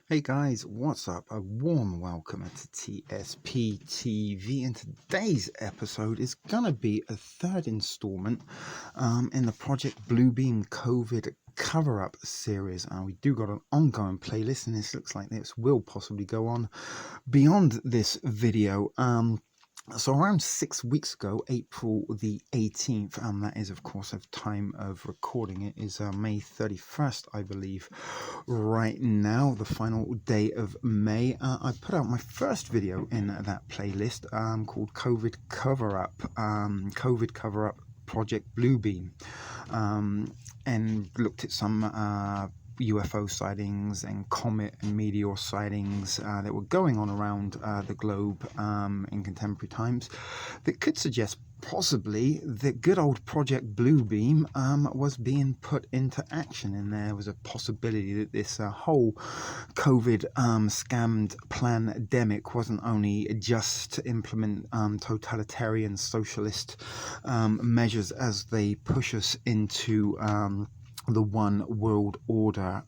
Hey guys, what's up? A warm welcome to TSP TV, and today's episode is gonna be a third installment in the Project Bluebeam COVID cover-up series. We do got an ongoing playlist, and this looks like this will possibly go on beyond this video. So around 6 weeks ago, April the 18th, that is of course of time of recording it, is May 31st, I believe, right now, the final day of May. I put out my first video in that playlist called COVID Cover-Up Project Bluebeam, and looked at some UFO sightings and comet and meteor sightings that were going on around the globe in contemporary times that could suggest possibly that good old Project Bluebeam was being put into action, and there was a possibility that this whole COVID scammed pandemic wasn't only just to implement totalitarian socialist measures as they push us into the one world order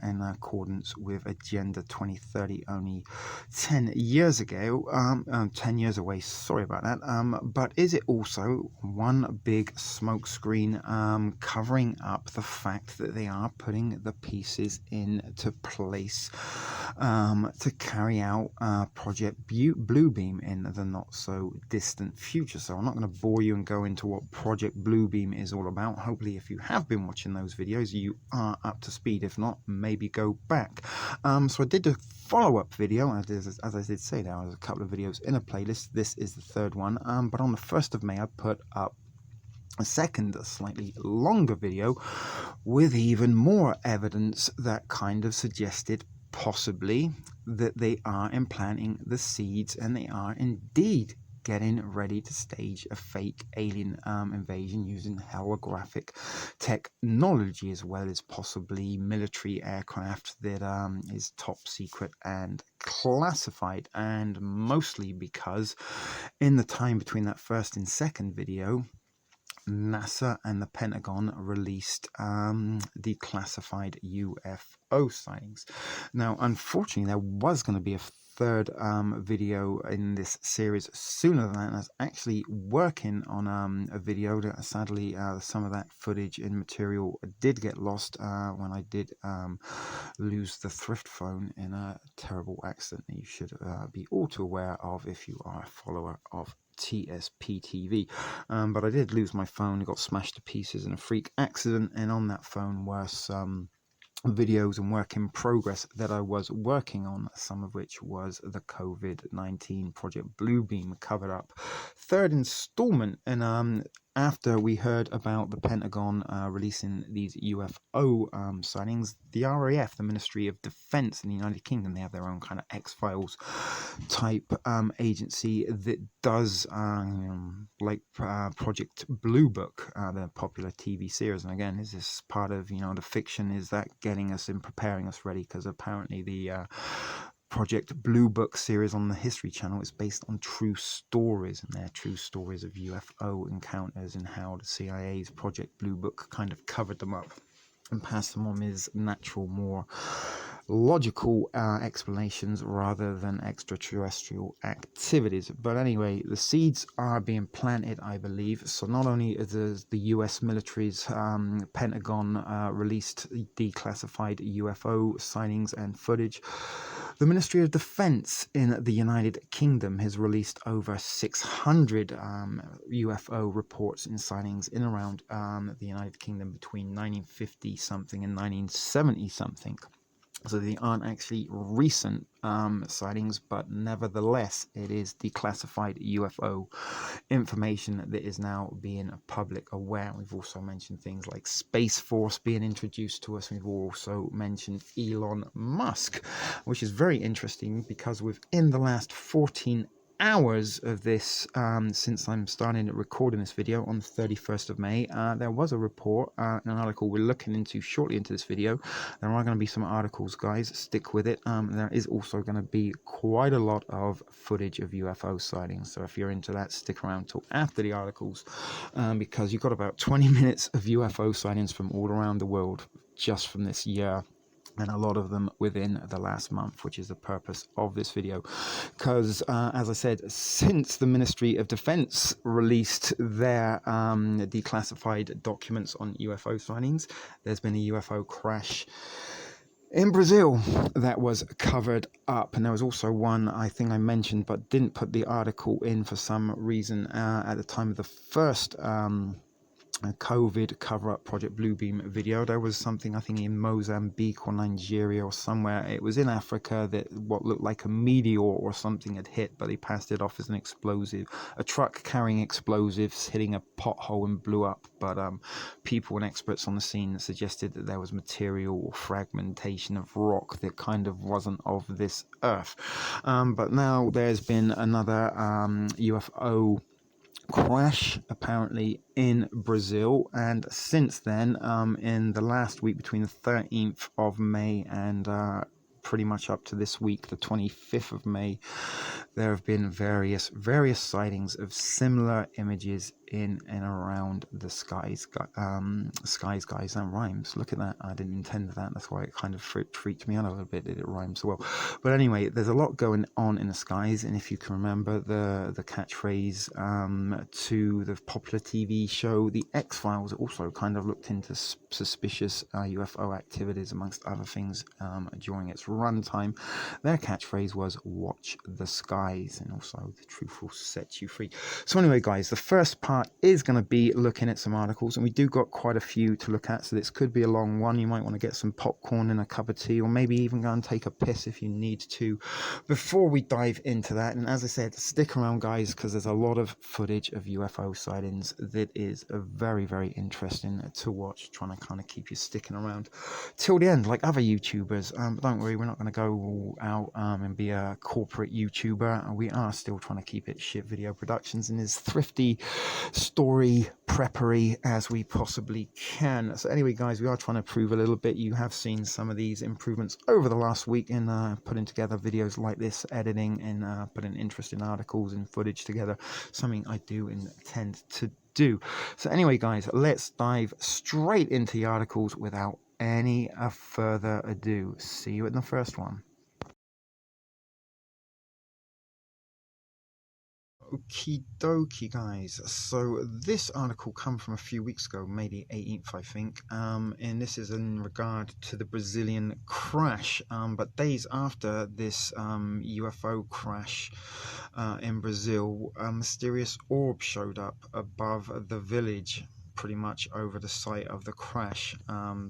in accordance with Agenda 2030 only 10 years ago, 10 years away, sorry about that, but is it also one big smokescreen covering up the fact that they are putting the pieces into place to carry out Project Bluebeam in the not so distant future? So I'm not going to bore you and go into what Project Bluebeam is all about. Hopefully, if you have been watching those videos, you are up to speed. If not, maybe go back. So I did a follow-up video, as I did say, there was a couple of videos in a playlist. This is the third one, but on the 1st of May I put up a second, a slightly longer video with even more evidence that kind of suggested possibly that they are implanting the seeds, and they are indeed getting ready to stage a fake alien invasion using holographic technology, as well as possibly military aircraft that is top secret and classified. And mostly because in the time between that first and second video, NASA and the Pentagon released declassified UFO sightings. Now, unfortunately, there was going to be a third video in this series sooner than that, and I was actually working on a video that sadly some of that footage and material did get lost when I did lose the thrift phone in a terrible accident that you should be all too aware of if you are a follower of TSP TV. But I did lose my phone. It got smashed to pieces in a freak accident, and on that phone were some videos and work in progress that I was working on, some of which was the COVID-19 Project Bluebeam covered up third installment. And after we heard about the Pentagon releasing these UFO sightings, the RAF, the Ministry of Defense in the United Kingdom, they have their own kind of X-Files type agency that does Project Blue Book, the popular TV series. And again, is this part of the fiction? Is that getting us and preparing us ready? Because apparently the Project Blue Book series on the History Channel is based on true stories, and they're true stories of UFO encounters and how the CIA's Project Blue Book kind of covered them up and passed them on as natural, more logical explanations rather than extraterrestrial activities. But anyway, the seeds are being planted, I believe. So not only does the US military's Pentagon released declassified UFO sightings and footage, the Ministry of Defense in the United Kingdom has released over 600 UFO reports and sightings in around the United Kingdom between 1950 something and 1970 something. So they aren't actually recent sightings, but nevertheless, it is declassified UFO information that is now being public aware. We've also mentioned things like Space Force being introduced to us. We've also mentioned Elon Musk, which is very interesting because within the last 14 hours of this, since I'm starting recording this video on the 31st of May, there was a report, an article we're looking into shortly into this video. There are going to be some articles, guys, stick with it. There is also going to be quite a lot of footage of UFO sightings, so if you're into that, stick around till after the articles, because you've got about 20 minutes of UFO sightings from all around the world just from this year. and a lot of them within the last month, which is the purpose of this video. Because, as I said, since the Ministry of Defense released their declassified documents on UFO sightings, there's been a UFO crash in Brazil that was covered up, and there was also one I think I mentioned but didn't put the article in for some reason at the time of the first COVID cover-up Project Bluebeam video. There was something, I think, in Mozambique or Nigeria or somewhere. It was in Africa that what looked like a meteor or something had hit, but they passed it off as an explosive. A truck carrying explosives hitting a pothole and blew up. But people and experts on the scene suggested that there was material or fragmentation of rock that kind of wasn't of this earth. But now there's been another UFO crash apparently in Brazil, and since then in the last week between the 13th of May and pretty much up to this week, the 25th of May, there have been various sightings of similar images in and around the skies. Guys, that rhymes. Look at that. I didn't intend that. That's why it kind of freaked me out a little bit that it rhymes so well. But anyway, there's a lot going on in the skies, and if you can remember the catchphrase to the popular TV show The X-Files, it also kind of looked into suspicious UFO activities amongst other things during its runtime. Their catchphrase was "Watch the skies," and also "The truth will set you free." So anyway, guys, the first part is going to be looking at some articles, and we do got quite a few to look at, so this could be a long one. You might want to get some popcorn and a cup of tea, or maybe even go and take a piss if you need to before we dive into that. And as I said, stick around, guys, because there's a lot of footage of UFO sightings that is very interesting to watch, trying to kind of keep you sticking around till the end like other YouTubers. But don't worry, we're not going to go all out and be a corporate YouTuber. We are still trying to keep it shit video productions and as thrifty story preppery as we possibly can. So anyway, guys, we are trying to improve a little bit. You have seen some of these improvements over the last week in putting together videos like this, editing and putting interesting articles and footage together, something I do intend to do. So anyway, guys, let's dive straight into the articles without any further ado. See you in the first one. Okie dokie, guys. So this article come from a few weeks ago, May the 18th, I think, and this is in regard to the Brazilian crash. But days after this UFO crash in Brazil, a mysterious orb showed up above the village, pretty much over the site of the crash.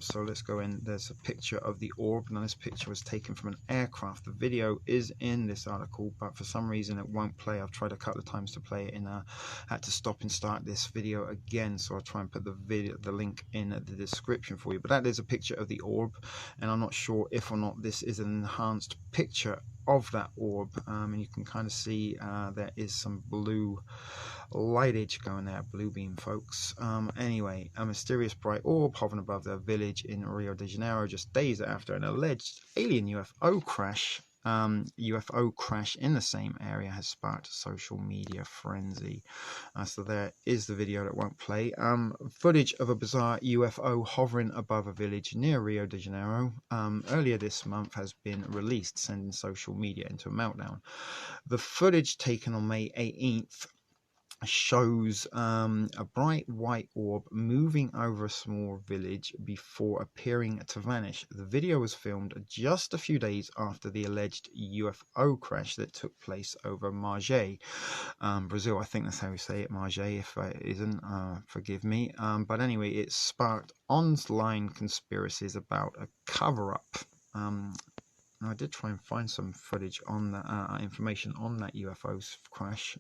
So let's go in. There's a picture of the orb. Now this picture was taken from an aircraft. The video is in this article, but for some reason it won't play. I've tried a couple of times to play it and had to stop and start this video again, so I'll try and put the link in the description for you. But that is a picture of the orb, and I'm not sure if or not this is an enhanced picture of that orb, and you can kind of see there is some blue lightage going there, blue beam, folks. Anyway, a mysterious bright orb hovering above their village in Rio de Janeiro just days after an alleged alien UFO crash in the same area has sparked a social media frenzy. So there is the video that won't play. Footage of a bizarre UFO hovering above a village near Rio de Janeiro earlier this month has been released, sending social media into a meltdown. The footage taken on May 18th shows a bright white orb moving over a small village before appearing to vanish. The video was filmed just a few days after the alleged UFO crash that took place over Margé, Brazil. I think that's how we say it, Margé. If it isn't, forgive me. But anyway, it sparked online conspiracies about a cover-up. I did try and find some footage on that information on that UFO crash.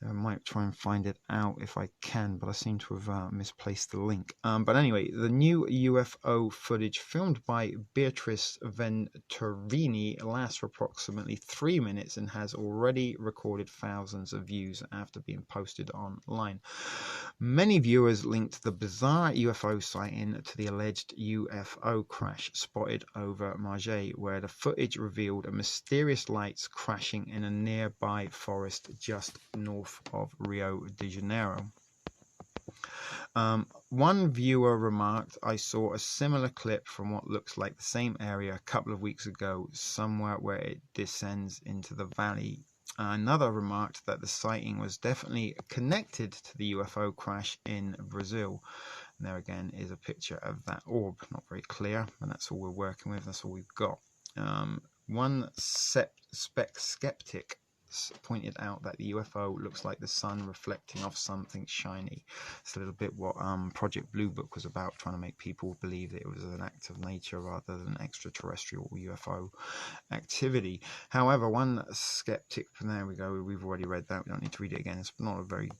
I might try and find it out if I can, but I seem to have misplaced the link. But anyway, the new UFO footage filmed by Beatrice Venturini lasts for approximately 3 minutes and has already recorded thousands of views after being posted online. Many viewers linked the bizarre UFO sighting to the alleged UFO crash spotted over Margé, where the footage revealed a mysterious lights crashing in a nearby forest just north of Rio de Janeiro. One viewer remarked, "I saw a similar clip from what looks like the same area a couple of weeks ago, somewhere where it descends into the valley." Another remarked that the sighting was definitely connected to the UFO crash in Brazil. And there again is a picture of that orb. Not very clear, but that's all we're working with. That's all we've got. One skeptic pointed out that the UFO looks like the sun reflecting off something shiny. It's a little bit what Project Blue Book was about, trying to make people believe that it was an act of nature rather than extraterrestrial UFO activity. However, one skeptic, there we go, we've already read that, we don't need to read it again. It's not a very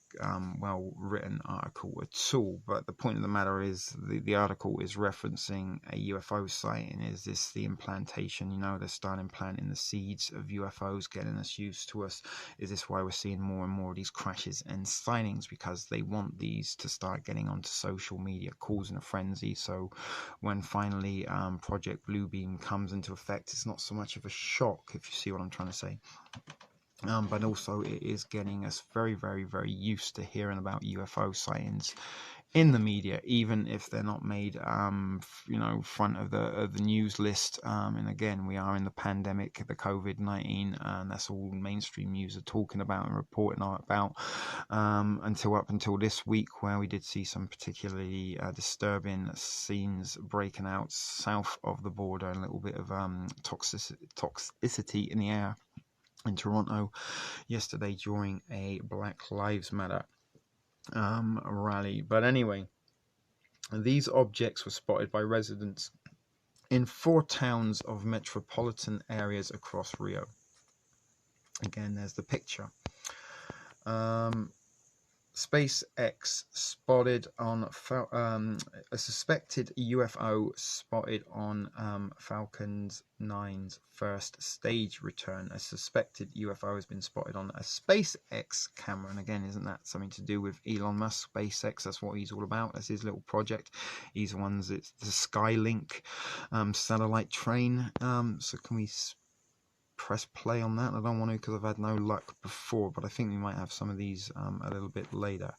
well written article at all, but the point of the matter is the article is referencing a UFO sighting. Is this the implantation? You know, they're starting planting the seeds of UFOs, getting us used to us. Is this why we're seeing more and more of these crashes and sightings? Because they want these to start getting onto social media, causing a frenzy. So when finally Project Bluebeam comes into effect, it's not so much of a shock, if you see what I'm trying to say. But also it is getting us very, very, very used to hearing about UFO sightings in the media, even if they're not made, front of the news list. And again, we are in the pandemic, the COVID-19, and that's all mainstream news are talking about and reporting about. Up until this week, where we did see some particularly disturbing scenes breaking out south of the border, and a little bit of toxicity in the air in Toronto yesterday during a Black Lives Matter rally. But anyway, these objects were spotted by residents in 4 towns of metropolitan areas across Rio. Again, there's the picture. SpaceX spotted on a suspected UFO spotted on Falcon 9's first stage return. A suspected UFO has been spotted on a SpaceX camera, and again, isn't that something to do with Elon Musk? SpaceX, that's what he's all about. That's his little project. He's the ones. It's the Skylink satellite train. So can we press play on that? I don't want to, because I've had no luck before, but I think we might have some of these a little bit later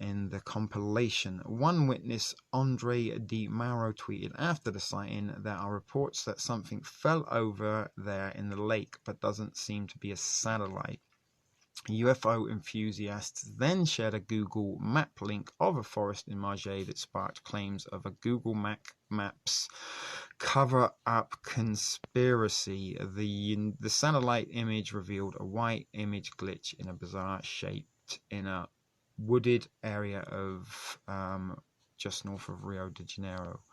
in the compilation. One witness, Andre Di Mauro, tweeted after the sighting, "There are reports that something fell over there in the lake, but doesn't seem to be a satellite." UFO enthusiasts then shared a Google map link of a forest in Marseille that sparked claims of a Google Maps cover-up conspiracy. The satellite image revealed a white image glitch in a bizarre shaped in a wooded area of just north of Rio de Janeiro.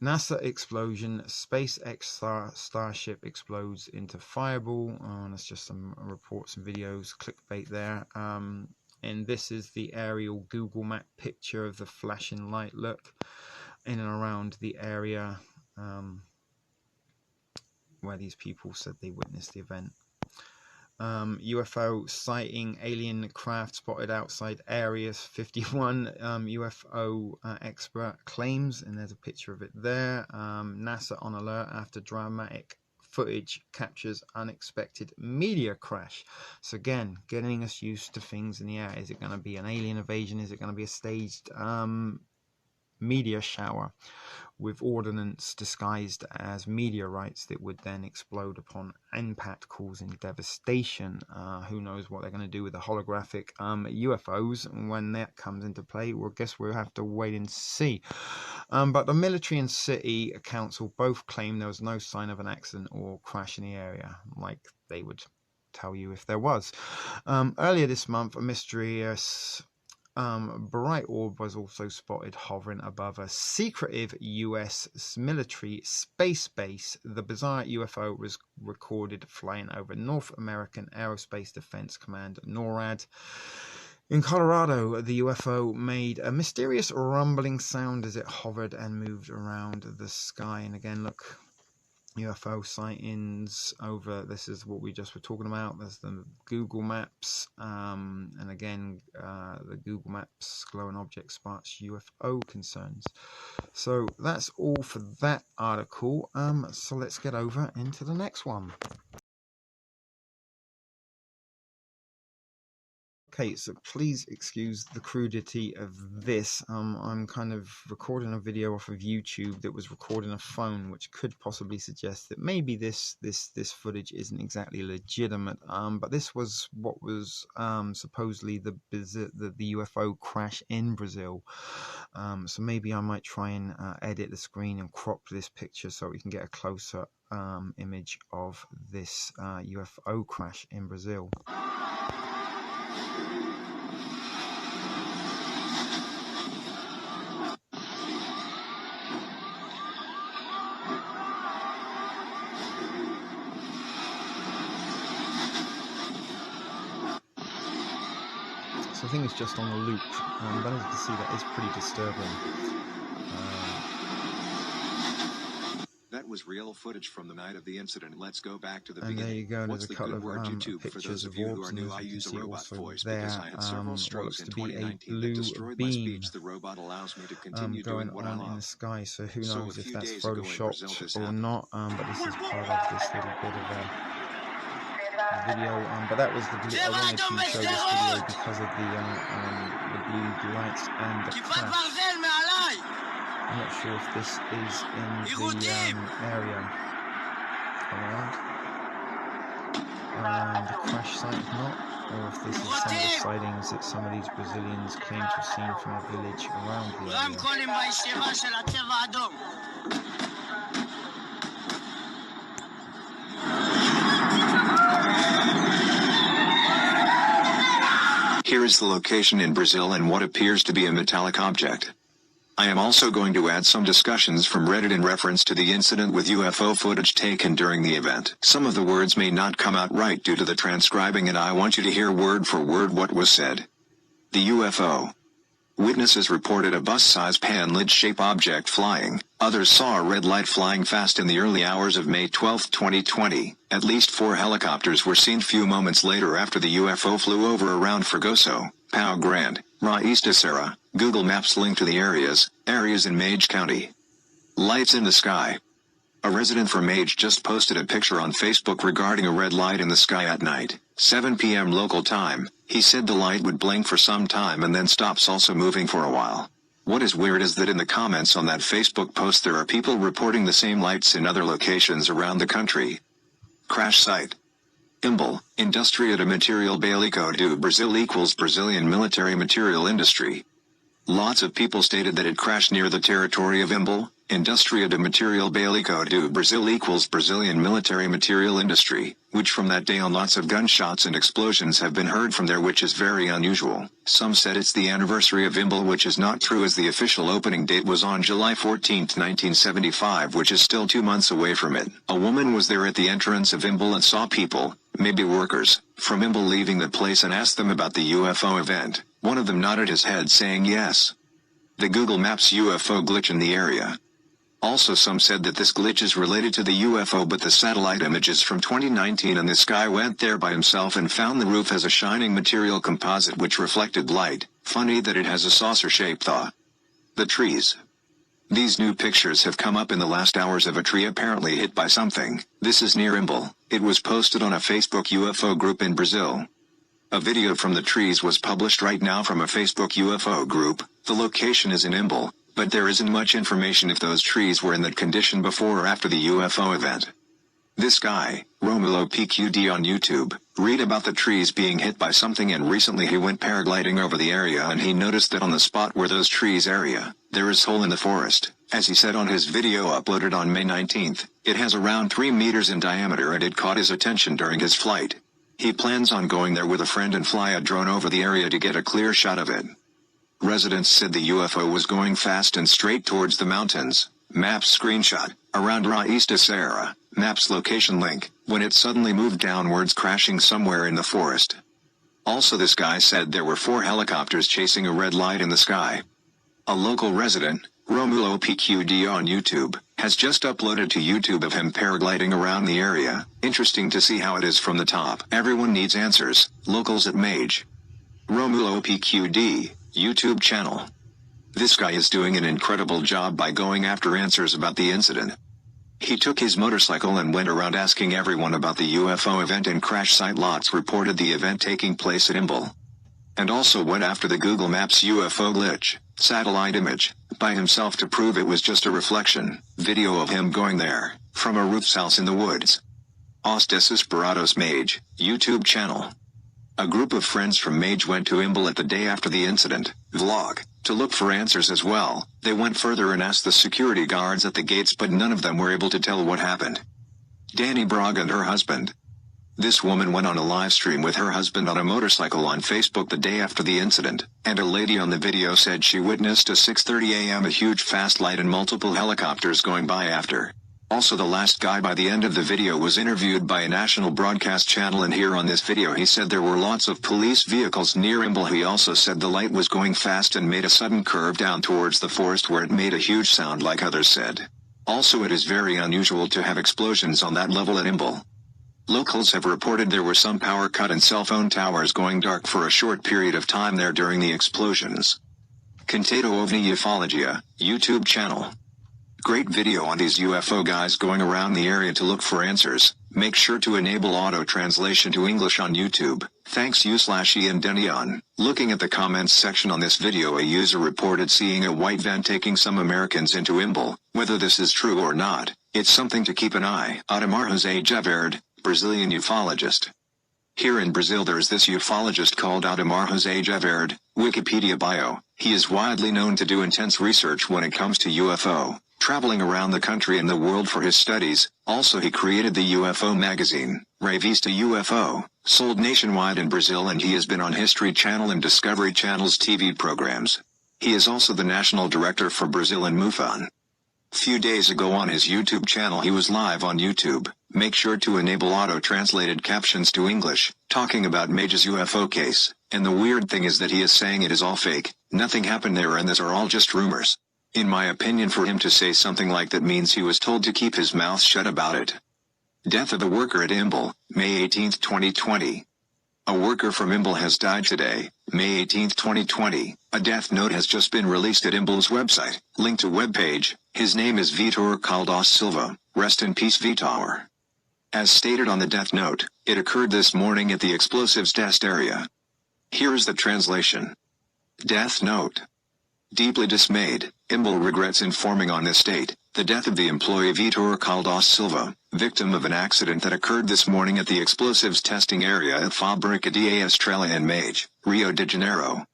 NASA explosion, SpaceX Starship explodes into fireball. That's just some reports and videos, clickbait there. And this is the aerial Google map picture of the flashing light. Look in and around the area where these people said they witnessed the event. UFO sighting, alien craft spotted outside Area 51. UFO expert claims, and there's a picture of it there. NASA on alert after dramatic footage captures unexpected meteor crash. So again, getting us used to things in the air. Is it going to be an alien invasion? Is it going to be a staged meteor shower with ordnance disguised as meteorites that would then explode upon impact, causing devastation? Who knows what they're going to do with the holographic UFOs when that comes into play? Well, I guess we'll have to wait and see. But the military and city council both claim there was no sign of an accident or crash in the area, like they would tell you if there was. Earlier this month, a mysterious bright orb was also spotted hovering above a secretive US military space base. The bizarre UFO was recorded flying over North American Aerospace Defense Command, NORAD. In Colorado, the UFO made a mysterious rumbling sound as it hovered and moved around the sky. And again, look, UFO sightings over, this is what we just were talking about. There's the Google Maps, and again, the Google Maps glowing object sparks UFO concerns. So that's all for that article. So let's get over into the next one. Okay. Okay, so please excuse the crudity of this. I'm kind of recording a video off of YouTube that was recording a phone, which could possibly suggest that maybe this footage isn't exactly legitimate. But this was what was supposedly the UFO crash in Brazil. So maybe I might try and edit the screen and crop this picture so we can get a closer image of this UFO crash in Brazil. So I think it's just on a loop, but as you can see, that is pretty disturbing. That was real footage from the night of the incident. Let's go back to the beginning. There you go. What's there's a couple of pictures of orbs, and as you can see also there, what looks to be a blue beam going on in the sky. So who knows if that's photoshopped or not, but this is part of this little bit of a video, but that was the video. I wanted to show this video because of the blue lights and the crash. I'm not sure if this is in the area around the crash site or not, or if this is some of the sightings that some of these Brazilians claim to have seen from a village around the area. Here is the location in Brazil and what appears to be a metallic object. I am also going to add some discussions from Reddit in reference to the incident with UFO footage taken during the event. Some of the words may not come out right due to the transcribing, and I want you to hear word for word what was said. The UFO. Witnesses reported a bus-sized pan-lid-shaped object flying. Others saw a red light flying fast in the early hours of May 12, 2020. At least 4 helicopters were seen few moments later after the UFO flew over around Fregoso, Pau Grande, Raiz de Serra. Google Maps link to the areas in Mage County. Lights in the sky. A resident from Mage just posted a picture on Facebook regarding a red light in the sky at night, 7 p.m. local time. He said the light would blink for some time and then stops, also moving for a while. What is weird is that in the comments on that Facebook post there are people reporting the same lights in other locations around the country. Crash site. Imbel, Indústria de Material Bélico do Brasil equals Brazilian military material industry. Lots of people stated that it crashed near the territory of Imbel, Indústria de Material Bélico do Brasil equals Brazilian military material industry, which from that day on lots of gunshots and explosions have been heard from there, which is very unusual. Some said it's the anniversary of Imbel, which is not true, as the official opening date was on July 14, 1975, which is still 2 months away from it. A woman was there at the entrance of Imbel and saw people, maybe workers, from Imbel leaving the place and asked them about the UFO event. One of them nodded his head saying yes. The Google Maps UFO glitch in the area. Also some said that this glitch is related to the UFO, but the satellite images from 2019 and this guy went there by himself and found the roof has a shining material composite which reflected light. Funny that it has a saucer shape though. The trees. These new pictures have come up in the last hours of a tree apparently hit by something. This is near Imbel. It was posted on a Facebook UFO group in Brazil. A video from the trees was published right now from a Facebook UFO group. The location is in Imbel, but there isn't much information if those trees were in that condition before or after the UFO event. This guy, Romulo PQD on YouTube, read about the trees being hit by something, and recently he went paragliding over the area and he noticed that on the spot where those trees area, there is hole in the forest. As he said on his video uploaded on May 19th, it has around 3 meters in diameter and it caught his attention during his flight. He plans on going there with a friend and fly a drone over the area to get a clear shot of it. Residents said the UFO was going fast and straight towards the mountains. Maps screenshot, around Raiz de Serra, Maps location link, when it suddenly moved downwards, crashing somewhere in the forest. Also this guy said there were 4 helicopters chasing a red light in the sky. A local resident, Romulo PQD on YouTube, has just uploaded to YouTube of him paragliding around the area. Interesting to see how it is from the top. Everyone needs answers. Locals at Mage. Romulo PQD, YouTube channel. This guy is doing an incredible job by going after answers about the incident. He took his motorcycle and went around asking everyone about the UFO event, and crash site lots reported the event taking place at Imbel. And also went after the Google Maps UFO glitch, satellite image, by himself to prove it was just a reflection, video of him going there, from a roof's house in the woods. Os Desesperados Mage, YouTube channel. A group of friends from Mage went to Imbel at the day after the incident, vlog, to look for answers as well. They went further and asked the security guards at the gates, but none of them were able to tell what happened. Danny Braga and her husband. This woman went on a live stream with her husband on a motorcycle on Facebook the day after the incident, and a lady on the video said she witnessed at 6:30 a.m. a huge fast light and multiple helicopters going by after. Also, the last guy by the end of the video was interviewed by a national broadcast channel, and here on this video he said there were lots of police vehicles near Imbel. He also said the light was going fast and made a sudden curve down towards the forest where it made a huge sound like others said. Also, it is very unusual to have explosions on that level at Imbel. Locals have reported there were some power cut and cell phone towers going dark for a short period of time there during the explosions. Contato Ovni Ufologia, YouTube channel. Great video on these UFO guys going around the area to look for answers. Make sure to enable auto translation to English on YouTube. Thanks you/Ian Denion. Looking at the comments section on this video, a user reported seeing a white van taking some Americans into Imbel. Whether this is true or not, it's something to keep an eye. Ademar Jose Javerde, Brazilian ufologist. Here in Brazil there is this ufologist called Ademar Jose Javerde, Wikipedia bio. He is widely known to do intense research when it comes to UFO, traveling around the country and the world for his studies. Also, he created the UFO magazine, Revista UFO, sold nationwide in Brazil, and he has been on History Channel and Discovery Channel's TV programs. He is also the national director for Brazil and MUFON. Few days ago on his YouTube channel he was live on YouTube. Make sure to enable auto-translated captions to English, talking about Mage's UFO case, and the weird thing is that he is saying it is all fake, nothing happened there and these are all just rumors. In my opinion, for him to say something like that means he was told to keep his mouth shut about it. Death of the worker at Imbel, May 18, 2020. A worker from Imbel has died today, May 18, 2020. A death note has just been released at Imbel's website. Link to webpage. His name is Vitor Caldas Silva. Rest in peace, Vitor. As stated on the death note, it occurred this morning at the explosives test area. Here is the translation. Death note. Deeply dismayed, Imbel regrets informing on this date the death of the employee Vitor Caldas Silva, victim of an accident that occurred this morning at the explosives testing area at Fábrica de Estrela in Mage, Rio de Janeiro.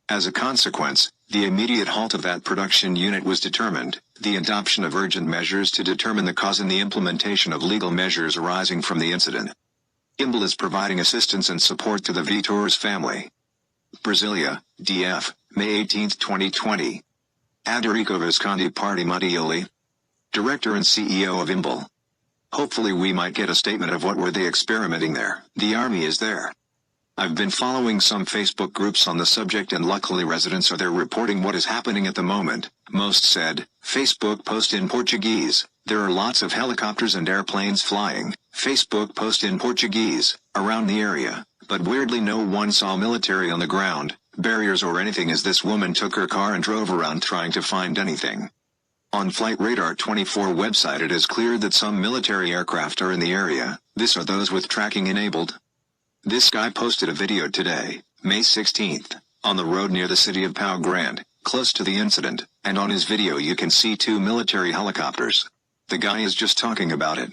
As a consequence, the immediate halt of that production unit was determined, the adoption of urgent measures to determine the cause and the implementation of legal measures arising from the incident. Imbel is providing assistance and support to the Vitor's family. Brasilia, DF, May 18, 2020. Aderico Visconti Party Mattioli, Director and CEO of Imbel. Hopefully we might get a statement of what were they experimenting there. The army is there. I've been following some Facebook groups on the subject, and luckily residents are there reporting what is happening at the moment. Most said, Facebook post in Portuguese, there are lots of helicopters and airplanes flying, Facebook post in Portuguese, around the area, but weirdly no one saw military on the ground, barriers or anything, as this woman took her car and drove around trying to find anything. On Flight Radar 24 website it is clear that some military aircraft are in the area. These are those with tracking enabled. This guy posted a video today, May 16th, on the road near the city of Pau Grande, close to the incident, and on his video you can see 2 military helicopters. The guy is just talking about it.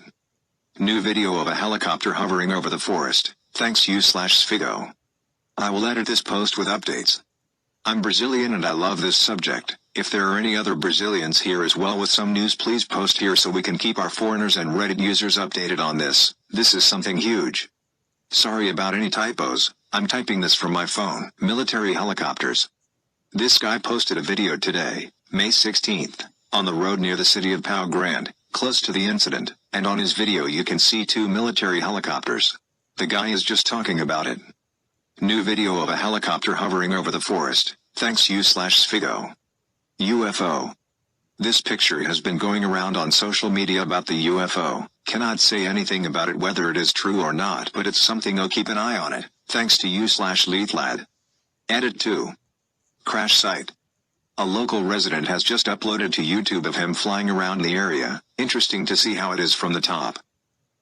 New video of a helicopter hovering over the forest. Thanks you/Sfigo. I will edit this post with updates. I'm Brazilian and I love this subject. If there are any other Brazilians here as well with some news, please post here so we can keep our foreigners and Reddit users updated on this. This is something huge. Sorry about any typos, I'm typing this from my phone. Military helicopters. This guy posted a video today, May 16th, on the road near the city of Pau Grande, close to the incident, and on his video you can see 2 military helicopters. The guy is just talking about it. New video of a helicopter hovering over the forest. Thanks you/Sfigo. UFO. This picture has been going around on social media about the UFO. Cannot say anything about it whether it is true or not, but it's something. I'll keep an eye on it. Thanks to you/Leethlad. Edit 2. Crash site. A local resident has just uploaded to YouTube of him flying around the area. Interesting to see how it is from the top.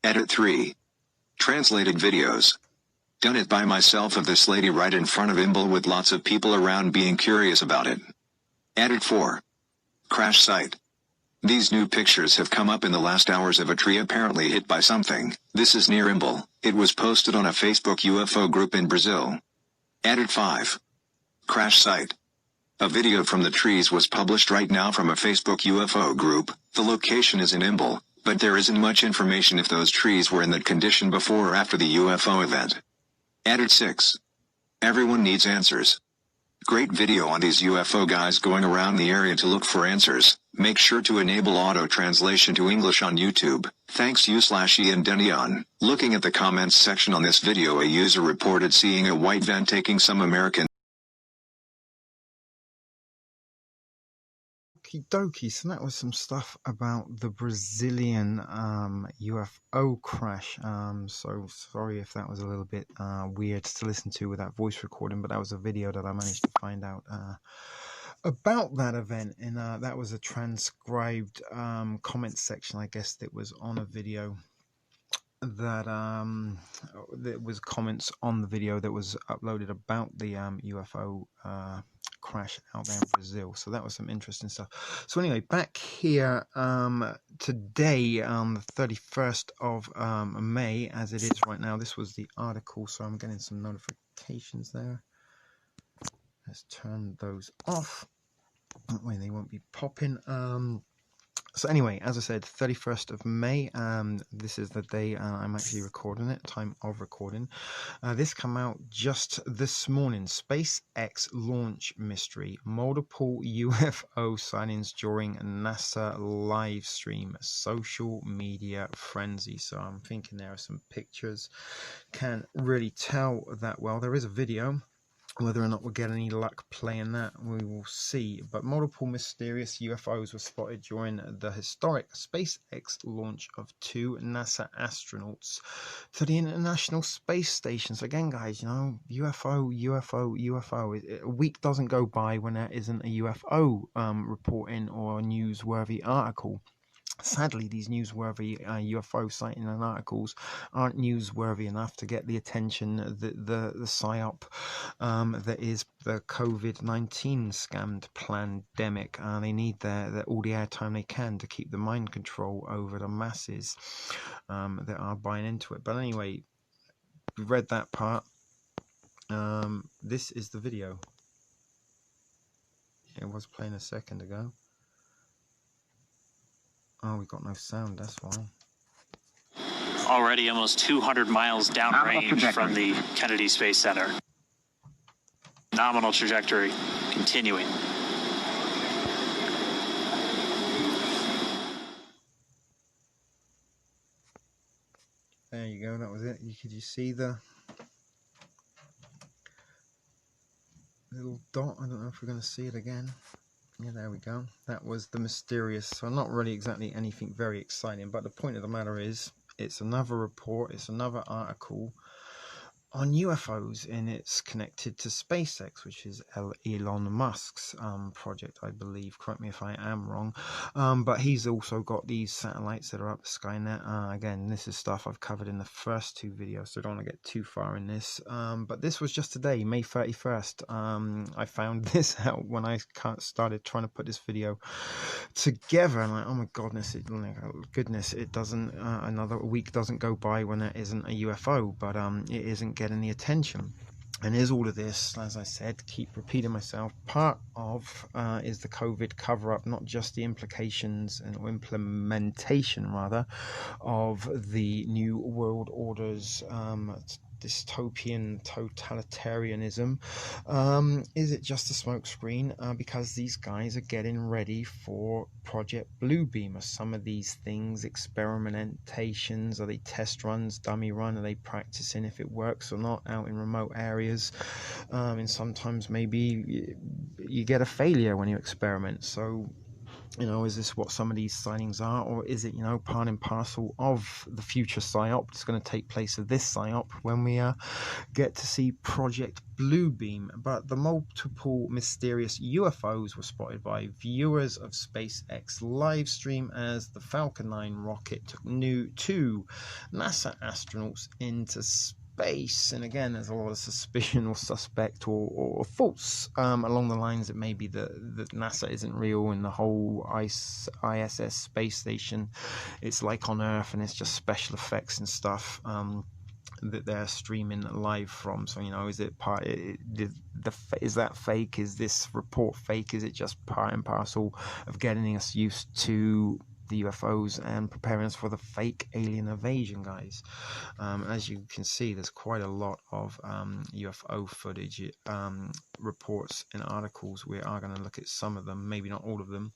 Edit 3. Translated videos. Done it by myself of this lady right in front of Imble with lots of people around being curious about it. Added 4. Crash site. These new pictures have come up in the last hours of a tree apparently hit by something. This is near Imble. It was posted on a Facebook UFO group in Brazil. Added 5. Crash site. A video from the trees was published right now from a Facebook UFO group. The location is in Imble, but there isn't much information if those trees were in that condition before or after the UFO event. Added 6. Everyone needs answers. Great video on these UFO guys going around the area to look for answers. Make sure to enable auto translation to English on YouTube. Thanks you/Ian Denion. Looking at the comments section on this video, a user reported seeing a white van taking some American. Okie dokie, so that was some stuff about the Brazilian UFO crash. So sorry if that was a little bit weird to listen to with that voice recording, but that was a video that I managed to find out about that event, and that was a transcribed comment section, I guess, that was on a video that there was comments on the video that was uploaded about the UFO crash out there in Brazil. So that was some interesting stuff. So anyway, back here today on the 31st of May, as it is right now. This was the article, so I'm getting some notifications there. Let's turn those off, that way they won't be popping. So anyway, as I said, 31st of May, this is the day I'm actually recording it, time of recording. This came out just this morning. SpaceX launch mystery. Multiple UFO sightings during NASA live stream. Social media frenzy. So I'm thinking there are some pictures. Can't really tell that well. There is a video. Whether or not we'll get any luck playing that, we will see. But multiple mysterious UFOs were spotted during the historic SpaceX launch of 2 NASA astronauts to the International Space Station. So again, guys, you know, UFO. A week doesn't go by when there isn't a UFO reporting or a newsworthy article. Sadly, these newsworthy UFO sighting and articles aren't newsworthy enough to get the attention, the psyop that is the COVID-19 scammed pandemic. They need all the airtime they can to keep the mind control over the masses that are buying into it. But anyway, we read that part. This is the video. It was playing a second ago. Oh, we got no sound, that's why. Already almost 200 miles downrange from the Kennedy Space Center. Nominal trajectory continuing. There you go, that was it. Could you see the little dot? I don't know if we're going to see it again. Yeah, there we go. That was the mysterious. So not really exactly anything very exciting, but the point of the matter is, it's another report, it's another article on UFOs, and it's connected to SpaceX, which is Elon Musk's project, I believe. Correct me if I am wrong. But he's also got these satellites that are up Skynet. Again, this is stuff I've covered in the first 2 videos, so I don't want to get too far in this. But this was just today, May 31st. I found this out when I started trying to put this video together. And like, oh my goodness, it doesn't, another week doesn't go by when there isn't a UFO, but it isn't getting the attention. And is all of this, as I said, keep repeating myself, part of is the COVID cover-up, not just the implications and implementation rather of the new world orders, dystopian totalitarianism. Is it just a smokescreen? Because these guys are getting ready for Project Bluebeam. Are some of these things experimentations? Are they test runs, dummy run? Are they practicing if it works or not out in remote areas? And sometimes maybe you get a failure when you experiment. So, you know, is this what some of these sightings are, or is it, you know, part and parcel of the future psyop that's going to take place of this psyop when we get to see Project Bluebeam? But the multiple mysterious UFOs were spotted by viewers of SpaceX live stream as the Falcon 9 rocket took 2 NASA astronauts into space. space. And again, there's a lot of suspicion or suspect or false along the lines that maybe that NASA isn't real and the whole ISS space station, it's like on Earth and it's just special effects and stuff. That they're streaming live from. So, you know, is it part? Is that fake? Is this report fake? Is it just part and parcel of getting us used to the UFOs and preparing us for the fake alien invasion, guys? As you can see, there's quite a lot of UFO footage, reports and articles. We are going to look at some of them, maybe not all of them,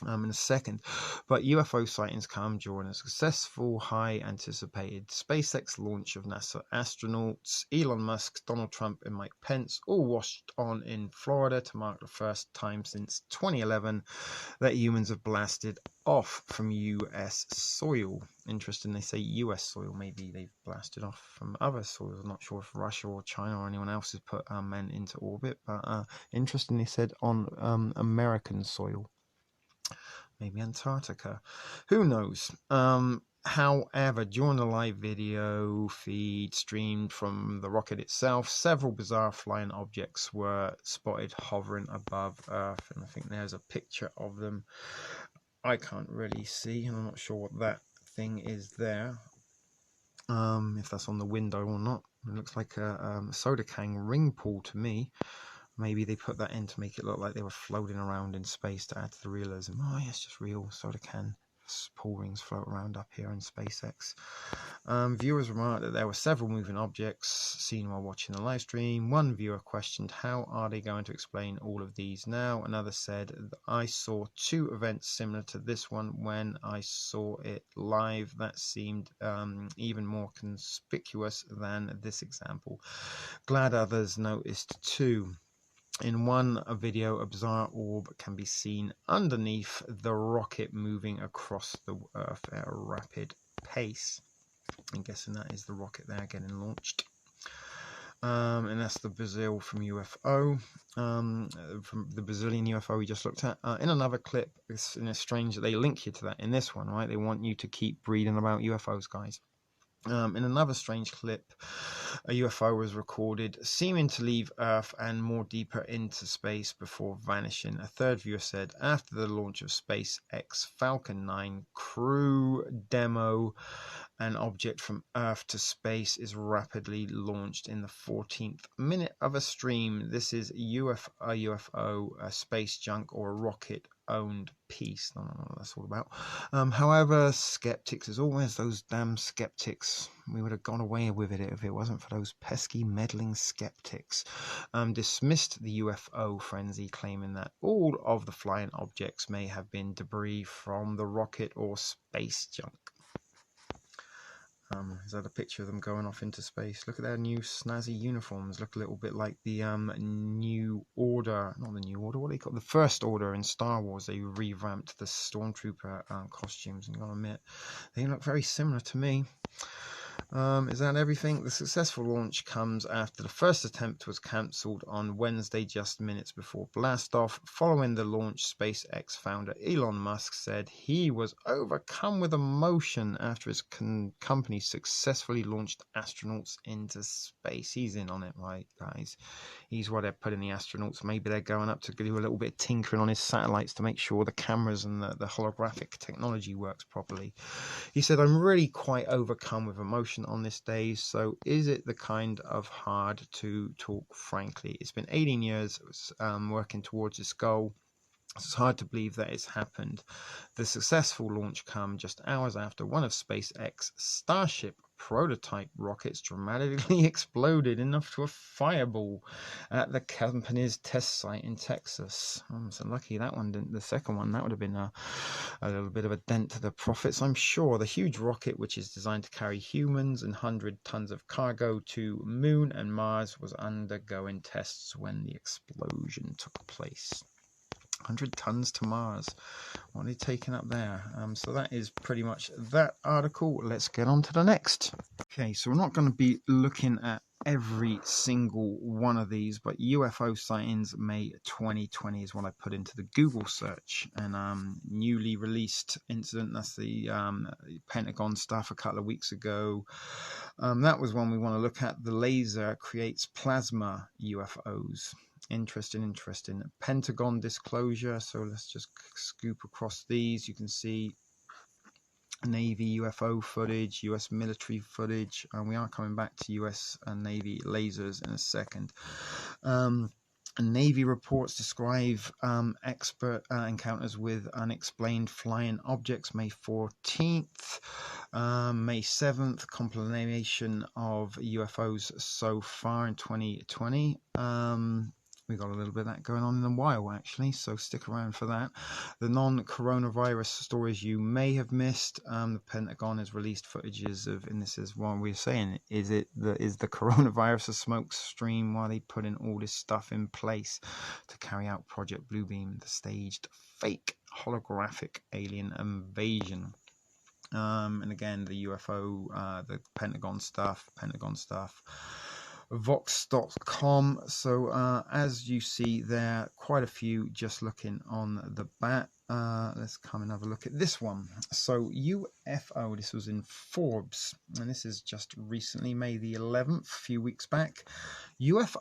in a second. But UFO sightings come during a successful, high anticipated SpaceX launch of NASA astronauts Elon Musk, Donald Trump and Mike Pence all washed on in Florida to mark the first time since 2011 that humans have blasted off from US soil. Interesting, they say US soil. Maybe they've blasted off from other soils. I'm not sure if Russia or China or anyone else has put men into orbit, but interesting, they said on American soil. Maybe Antarctica, who knows. However, during the live video feed streamed from the rocket itself, several bizarre flying objects were spotted hovering above Earth, and I think there's a picture of them. I can't really see, and I'm not sure what that thing is there, if that's on the window or not. It looks like a soda can ring pool to me. Maybe they put that in to make it look like they were floating around in space to add to the realism. Oh, yeah, it's just real soda can. Pool rings float around up here in SpaceX. Viewers remarked that there were several moving objects seen while watching the live stream. One viewer questioned, how are they going to explain all of these now? Another said, I saw two events similar to this one when I saw it live that seemed even more conspicuous than this example. Glad others noticed too. In one video, a bizarre orb can be seen underneath the rocket moving across the Earth at a rapid pace. I'm guessing that is the rocket there getting launched. And that's the Brazil from UFO, from the Brazilian UFO we just looked at. In another clip, it's strange that they link you to that in this one, right? They want you to keep reading about UFOs, guys. In another strange clip, a UFO was recorded seeming to leave Earth and more deeper into space before vanishing. A third viewer said, after the launch of SpaceX Falcon 9 crew demo, an object from Earth to space is rapidly launched in the 14th minute of a stream. This is a UFO, a space junk, or a rocket-owned piece. I don't know what that's all about. However, skeptics, as always, those damn skeptics, we would have gone away with it if it wasn't for those pesky meddling skeptics, dismissed the UFO frenzy, claiming that all of the flying objects may have been debris from the rocket or space junk. Is that a picture of them going off into space? Look at their new snazzy uniforms. Look a little bit like the New Order, not the New Order, what do they call it? The First Order in Star Wars. They revamped the Stormtrooper costumes, and you gotta admit, they look very similar to me. Is that everything? The successful launch comes after the first attempt was cancelled on Wednesday, just minutes before blastoff. Following the launch, SpaceX founder Elon Musk said he was overcome with emotion after his company successfully launched astronauts into space. He's in on it, right, guys? He's where they're putting the astronauts. Maybe they're going up to do a little bit of tinkering on his satellites to make sure the cameras and the holographic technology works properly. He said, I'm really quite overcome with emotion on this day. So is it the kind of hard to talk frankly? It's been 18 years working towards this goal. It's hard to believe that it's happened. The successful launch came just hours after one of SpaceX Starship prototype rockets dramatically exploded enough to a fireball at the company's test site in Texas. I'm so lucky that one didn't. The second one, that would have been a little bit of a dent to the profits, I'm sure. The huge rocket, which is designed to carry humans and 100 tons of cargo to Moon and Mars, was undergoing tests when the explosion took place. 100 tons to Mars. What are they taking up there? So that is pretty much that article. Let's get on to the next. Okay, so we're not going to be looking at every single one of these, but UFO sightings May 2020 is what I put into the Google search. And newly released incident, that's the Pentagon stuff a couple of weeks ago. That was one we want to look at. The laser creates plasma UFOs. Interesting. Pentagon disclosure. So let's just scoop across these. You can see Navy UFO footage, US military footage, and we are coming back to US and Navy lasers in a second. Navy reports describe expert encounters with unexplained flying objects. May 14th, May 7th, compilation of UFOs so far in 2020. We got a little bit of that going on in a while, actually, so stick around for that. The non-coronavirus stories you may have missed. The Pentagon has released footages of, and this is what we're saying, is the coronavirus a smoke stream while they put in all this stuff in place to carry out Project Bluebeam, the staged fake holographic alien invasion? And again, the UFO, the Pentagon stuff. Vox.com. So as you see there, quite a few just looking on the back. Let's come and have a look at this one. So UFO, this was in Forbes, and this is just recently, May the 11th, a few weeks back. US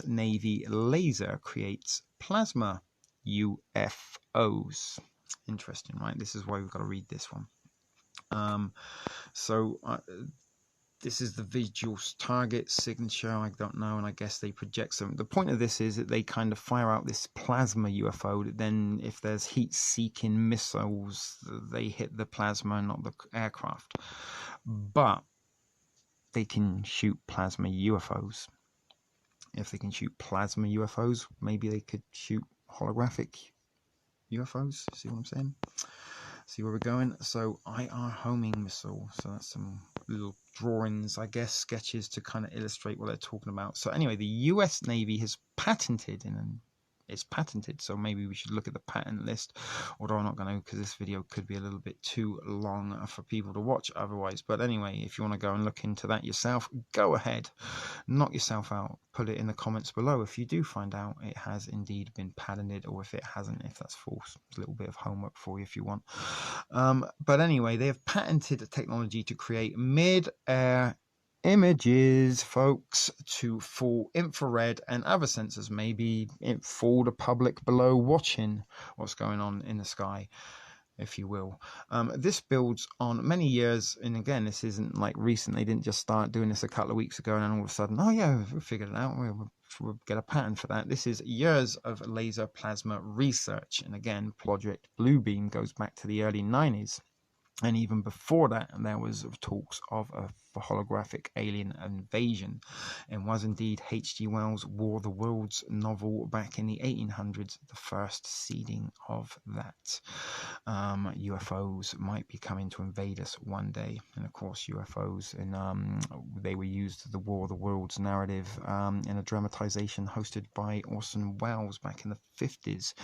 Navy laser creates plasma UFOs. Interesting, right? This is why we've got to read this one. This is the visual target signature. I don't know, and I guess they project some. The point of this is that they kind of fire out this plasma UFO. That then, if there's heat-seeking missiles, they hit the plasma, not the aircraft. But they can shoot plasma UFOs. If they can shoot plasma UFOs, maybe they could shoot holographic UFOs. See what I'm saying? See where we're going? So IR homing missile. So that's some little drawings, I guess, sketches to kind of illustrate what they're talking about. So anyway, the US Navy has patented, and it's patented, so maybe we should look at the patent list, although I'm not going to, because this video could be a little bit too long for people to watch otherwise. But anyway, if you want to go and look into that yourself, go ahead, knock yourself out, put it in the comments below if you do find out it has indeed been patented, or if it hasn't, if that's false. It's a little bit of homework for you if you want. But anyway, they have patented a technology to create mid-air images, folks, to fool infrared and other sensors, maybe fool the public below watching what's going on in the sky, if you will. This builds on many years, and again, this isn't like recent. They didn't just start doing this a couple of weeks ago and then all of a sudden, oh yeah, we figured it out, we'll get a patent for that. This is years of laser plasma research, and again, Project Bluebeam goes back to the early 90s. And even before that, there was talks of a holographic alien invasion, and was indeed H.G. Wells' War of the Worlds novel back in the 1800s the first seeding of that. UFOs might be coming to invade us one day, and of course UFOs, and they were used the War of the Worlds narrative in a dramatization hosted by Orson Welles back in the 50s.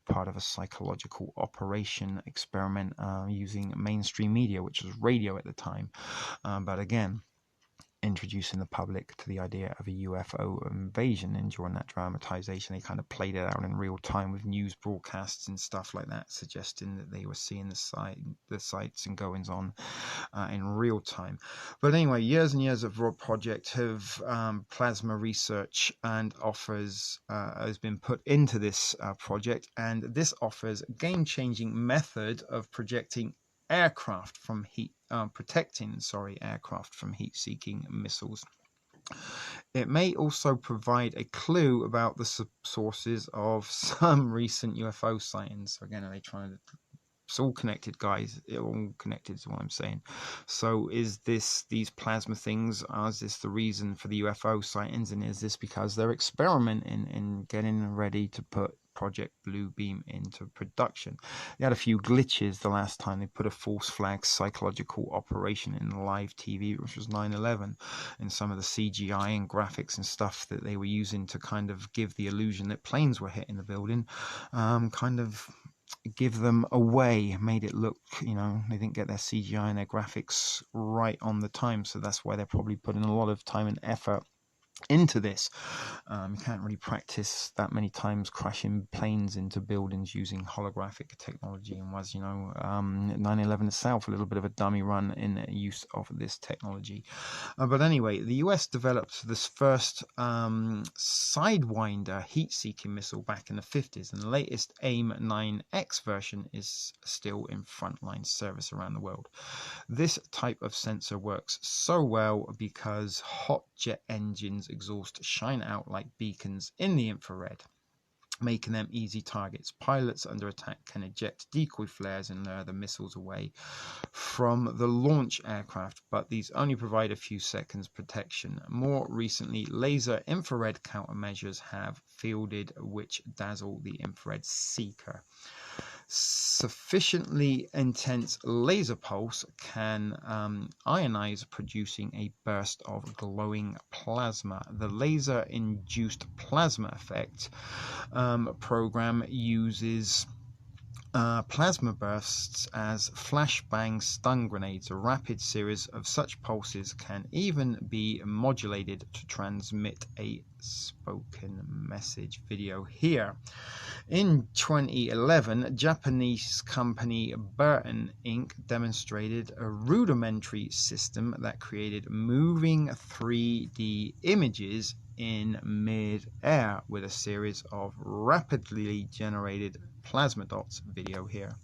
Part of a psychological operation experiment using mainstream media, which was radio at the time. But again, introducing the public to the idea of a UFO invasion, and during that dramatization they kind of played it out in real time with news broadcasts and stuff like that, suggesting that they were seeing the sights and goings on in real time. But anyway, years and years of project have plasma research and offers has been put into this project, and this offers a game-changing method of protecting aircraft from heat-seeking missiles. It may also provide a clue about the sources of some recent UFO sightings. So again, are they trying to? It's all connected, guys. It's all connected is what I'm saying. So is these plasma things, is this the reason for the UFO sightings? And is this because they're experimenting and getting ready to put Project Bluebeam into production? They had a few glitches the last time they put a false flag psychological operation in live TV, which was 9/11, and some of the CGI and graphics and stuff that they were using to kind of give the illusion that planes were hitting the building, kind of give them away, made it look, they didn't get their CGI and their graphics right on the time. So that's why they're probably putting a lot of time and effort into this. You can't really practice that many times crashing planes into buildings using holographic technology, and was, 9/11 itself a little bit of a dummy run in use of this technology. But anyway, the US developed this first Sidewinder heat-seeking missile back in the 50s, and the latest AIM-9X version is still in frontline service around the world. This type of sensor works so well because hot jet engines exhaust shine out like beacons in the infrared, making them easy targets. Pilots under attack can eject decoy flares and lure the missiles away from the launch aircraft, but these only provide a few seconds protection. More recently, laser infrared countermeasures have fielded which dazzle the infrared seeker. Sufficiently intense laser pulse can ionize, producing a burst of glowing plasma. The laser-induced plasma effect program uses plasma bursts as flashbang stun grenades. A rapid series of such pulses can even be modulated to transmit a spoken message. Video here. In 2011, Japanese company Burton Inc. demonstrated a rudimentary system that created moving 3D images in mid-air with a series of rapidly generated plasma dots. Video here.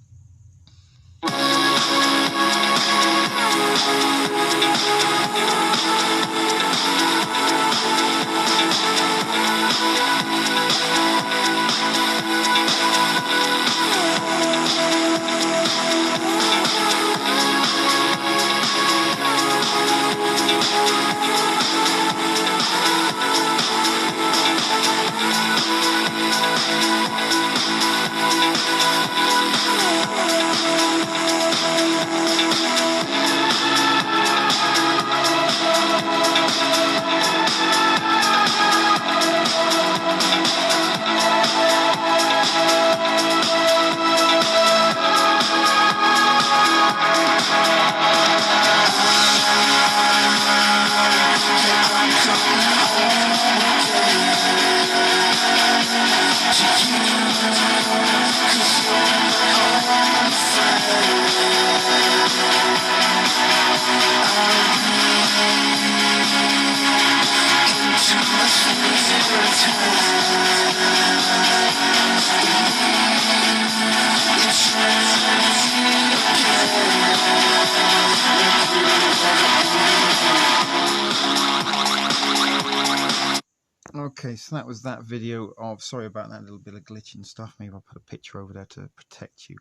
Okay, so that was that video of, sorry about that little bit of glitching stuff, maybe I'll put a picture over there to protect you.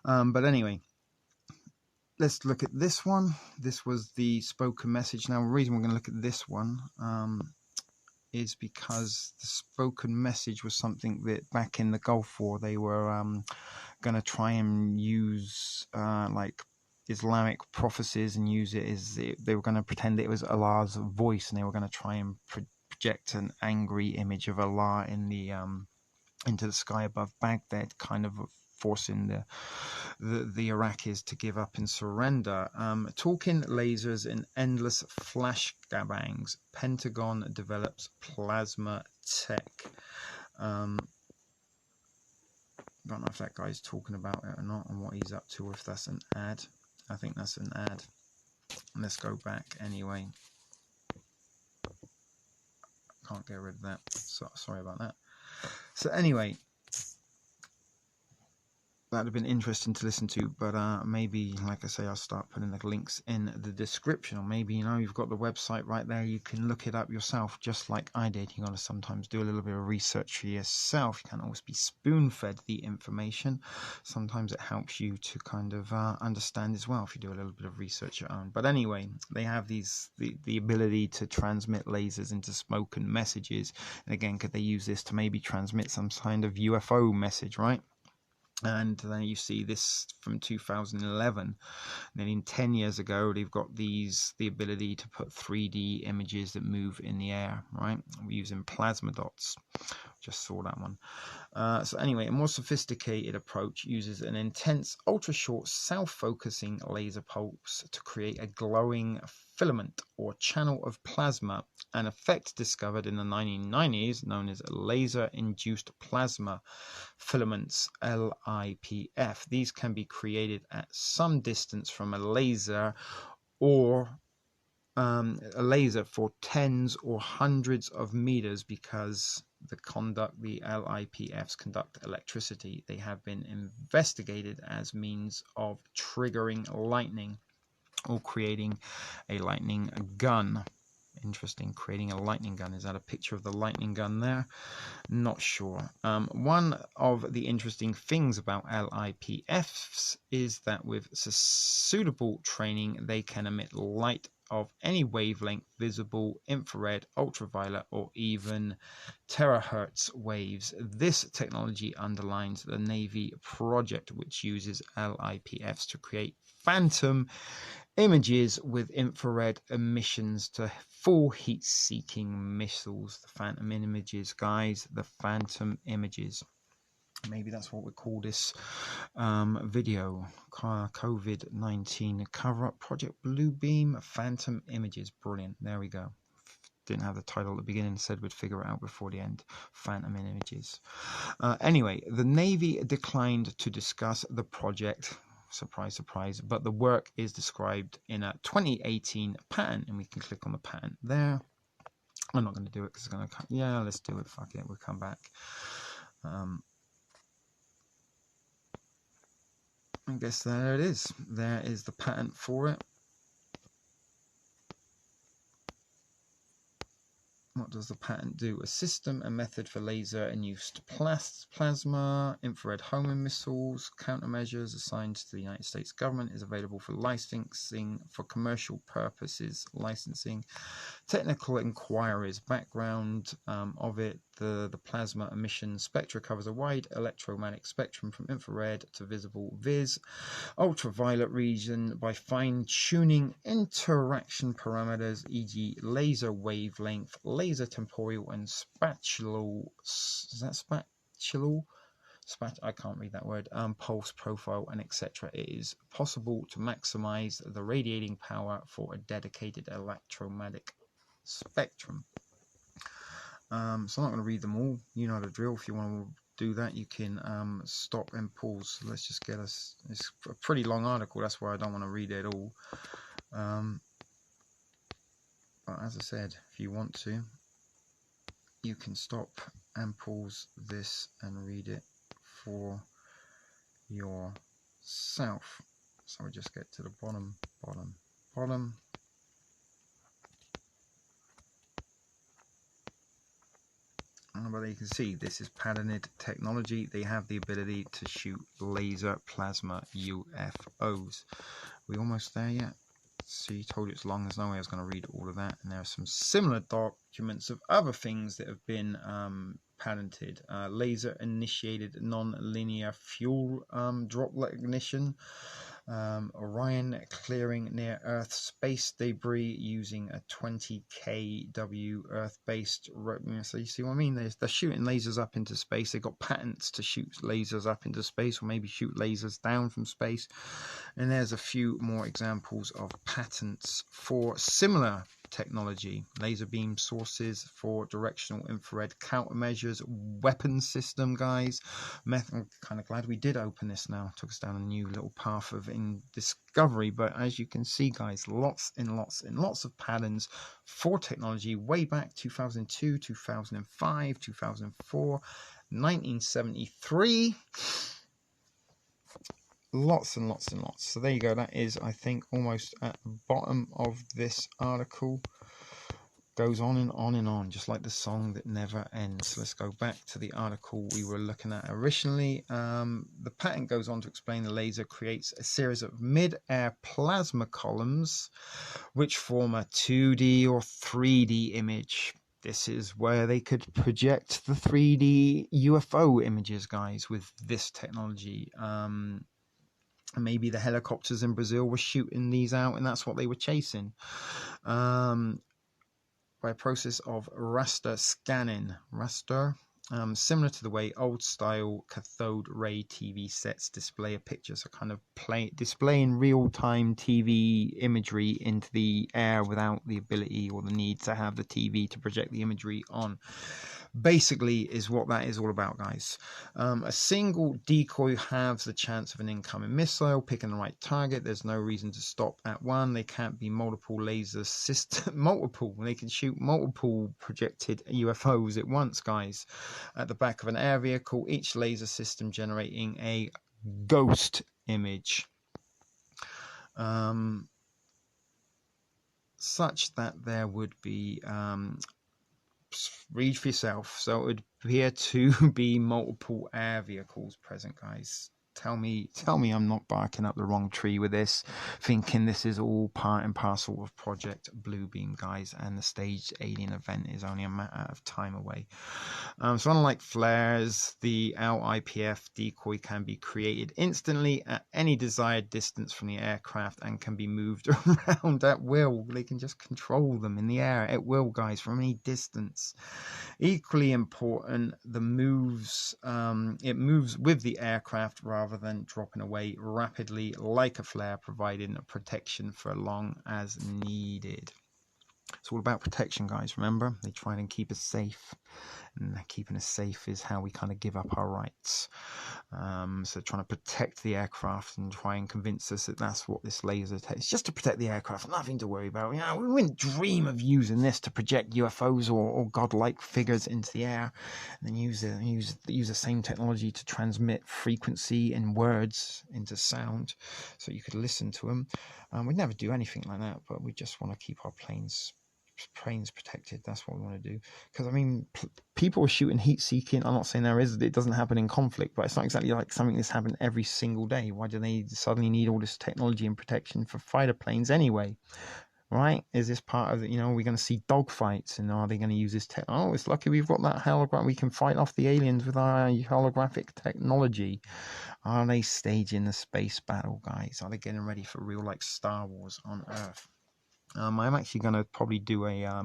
But anyway, let's look at this one. This was the spoken message. Now, the reason we're going to look at this one is because the spoken message was something that back in the Gulf War they were going to try and use like Islamic prophecies and use it as they were going to pretend it was Allah's voice, and they were going to try and project an angry image of Allah in the into the sky above Baghdad, kind of forcing the Iraqis to give up and surrender. Talking lasers and endless flash gabangs. Pentagon develops plasma tech. Don't know if that guy's talking about it or not, and what he's up to, or if that's an ad. I think that's an ad. Let's go back anyway. Can't get rid of that. So, sorry about that. So anyway, that would have been interesting to listen to, but maybe, like I say, I'll start putting the links in the description, or maybe, you've got the website right there, you can look it up yourself, just like I did. You got to sometimes do a little bit of research for yourself. You can't always be spoon-fed the information. Sometimes it helps you to kind of understand as well if you do a little bit of research your own. But anyway, they have the ability to transmit lasers into spoken messages, and again, could they use this to maybe transmit some kind of UFO message, right? And then you see this from 2011, and then in 10 years ago they've got the ability to put 3D images that move in the air, right? We're using plasma dots. just saw that one. So anyway, a more sophisticated approach uses an intense, ultra-short, self-focusing laser pulse to create a glowing filament or channel of plasma, an effect discovered in the 1990s known as laser-induced plasma filaments, LIPF. These can be created at some distance from a laser or a laser for tens or hundreds of meters because the LIPFs conduct electricity. They have been investigated as means of triggering lightning or creating a lightning gun. Interesting, creating a lightning gun. Is that a picture of the lightning gun there? Not sure. One of the interesting things about LIPFs is that with suitable training, they can emit light of any wavelength, visible, infrared, ultraviolet, or even terahertz waves. This technology underlines the Navy project, which uses LIPFs to create phantom images with infrared emissions to full heat-seeking missiles. The phantom images, guys, the phantom images. Maybe that's what we call this video. COVID-19 cover-up Project Bluebeam Phantom Images. Brilliant. There we go. Didn't have the title at the beginning, said we'd figure it out before the end. Phantom images. Anyway, the Navy declined to discuss the project. Surprise, surprise. But the work is described in a 2018 patent, and we can click on the patent there. I'm not going to do it because it's going to come. Yeah, let's do it. Fuck it. We'll come back. I guess there it is. There is the patent for it. What does the patent do? A system and method for laser-induced plasma, infrared homing missiles, countermeasures assigned to the United States government is available for licensing for commercial purposes. Licensing, technical inquiries, background of it. The plasma emission spectra covers a wide electromagnetic spectrum from infrared to visible vis, ultraviolet region by fine-tuning interaction parameters, e.g. laser wavelength, laser temporal and spatial, is that spatial? I can't read that word, pulse profile and etc. It is possible to maximize the radiating power for a dedicated electromagnetic spectrum. So I'm not going to read them all. You know the drill. If you want to do that, you can stop and pause. Let's just get us. It's a pretty long article. That's why I don't want to read it all. But as I said, if you want to, you can stop and pause this and read it for yourself. So we just get to the bottom. But you can see this is patented technology. They have the ability to shoot laser plasma UFOs. We almost there yet? See, told you it's long. There's no way I was going to read all of that. And there are some similar documents of other things that have been patented. Laser initiated non-linear fuel droplet ignition. Orion clearing near Earth space debris using a 20 kW Earth-based. So you see what I mean? They're shooting lasers up into space. They've got patents to shoot lasers up into space, or maybe shoot lasers down from space. And there's a few more examples of patents for similar technology. Laser beam sources for directional infrared countermeasures, weapon system, guys. I'm kind of glad we did open this now. It took us down a new little path of discovery. But as you can see, guys, lots and lots of patterns for technology way back 2002, 2005, 2004, 1973. Lots and lots. So there you go. That is, I think, almost at the bottom of this article. Goes on and on and on, just like the song that never ends. Let's go back to the article we were looking at originally. The patent goes on to explain the laser creates a series of mid-air plasma columns which form a 2D or 3D image. This is where they could project the 3D UFO images, guys, with this technology. Maybe the helicopters in Brazil were shooting these out and that's what they were chasing. By a process of raster scanning. Raster Similar to the way old style cathode ray TV sets display a picture, so kind of displaying real-time TV imagery into the air without the ability or the need to have the TV to project the imagery on. Basically is what that is all about, guys. A single decoy halves the chance of an incoming missile picking the right target. There's no reason to stop at one. They can't be multiple laser system they can shoot multiple projected UFOs at once, guys, at the back of an air vehicle, each laser system generating a ghost image, such that there would be read for yourself. So it would appear to be multiple air vehicles present, guys. Tell me I'm not barking up the wrong tree with this, thinking this is all part and parcel of Project Bluebeam, guys, and the staged alien event is only a matter of time away. So unlike flares, the LIPF decoy can be created instantly at any desired distance from the aircraft and can be moved around at will. They can just control them in the air at will, guys, from any distance. Equally important, it moves with the aircraft rather than dropping away rapidly like a flare, providing protection for as long as needed. It's all about protection, guys. Remember, they try and keep us safe, and keeping us safe is how we kind of give up our rights. So trying to protect the aircraft and try and convince us that that's what this laser takes. It's just to protect the aircraft, nothing to worry about. You know, we wouldn't dream of using this to project UFOs or godlike figures into the air, and then use the same technology to transmit frequency and words into sound, so you could listen to them. We'd never do anything like that, but we just want to keep our planes protected. That's what we want to do, because I mean, people are shooting heat seeking. I'm not saying it doesn't happen in conflict, but it's not exactly like something that's happened every single day. Why do they suddenly need all this technology and protection for fighter planes anyway? Right? Is this part of it? You know, we're going to see dogfights, and are they going to use this tech? Oh, it's lucky we've got that hologram. We can fight off the aliens with our holographic technology. Are they staging the space battle, guys? Are they getting ready for real, like Star Wars on Earth? I'm actually going to probably do a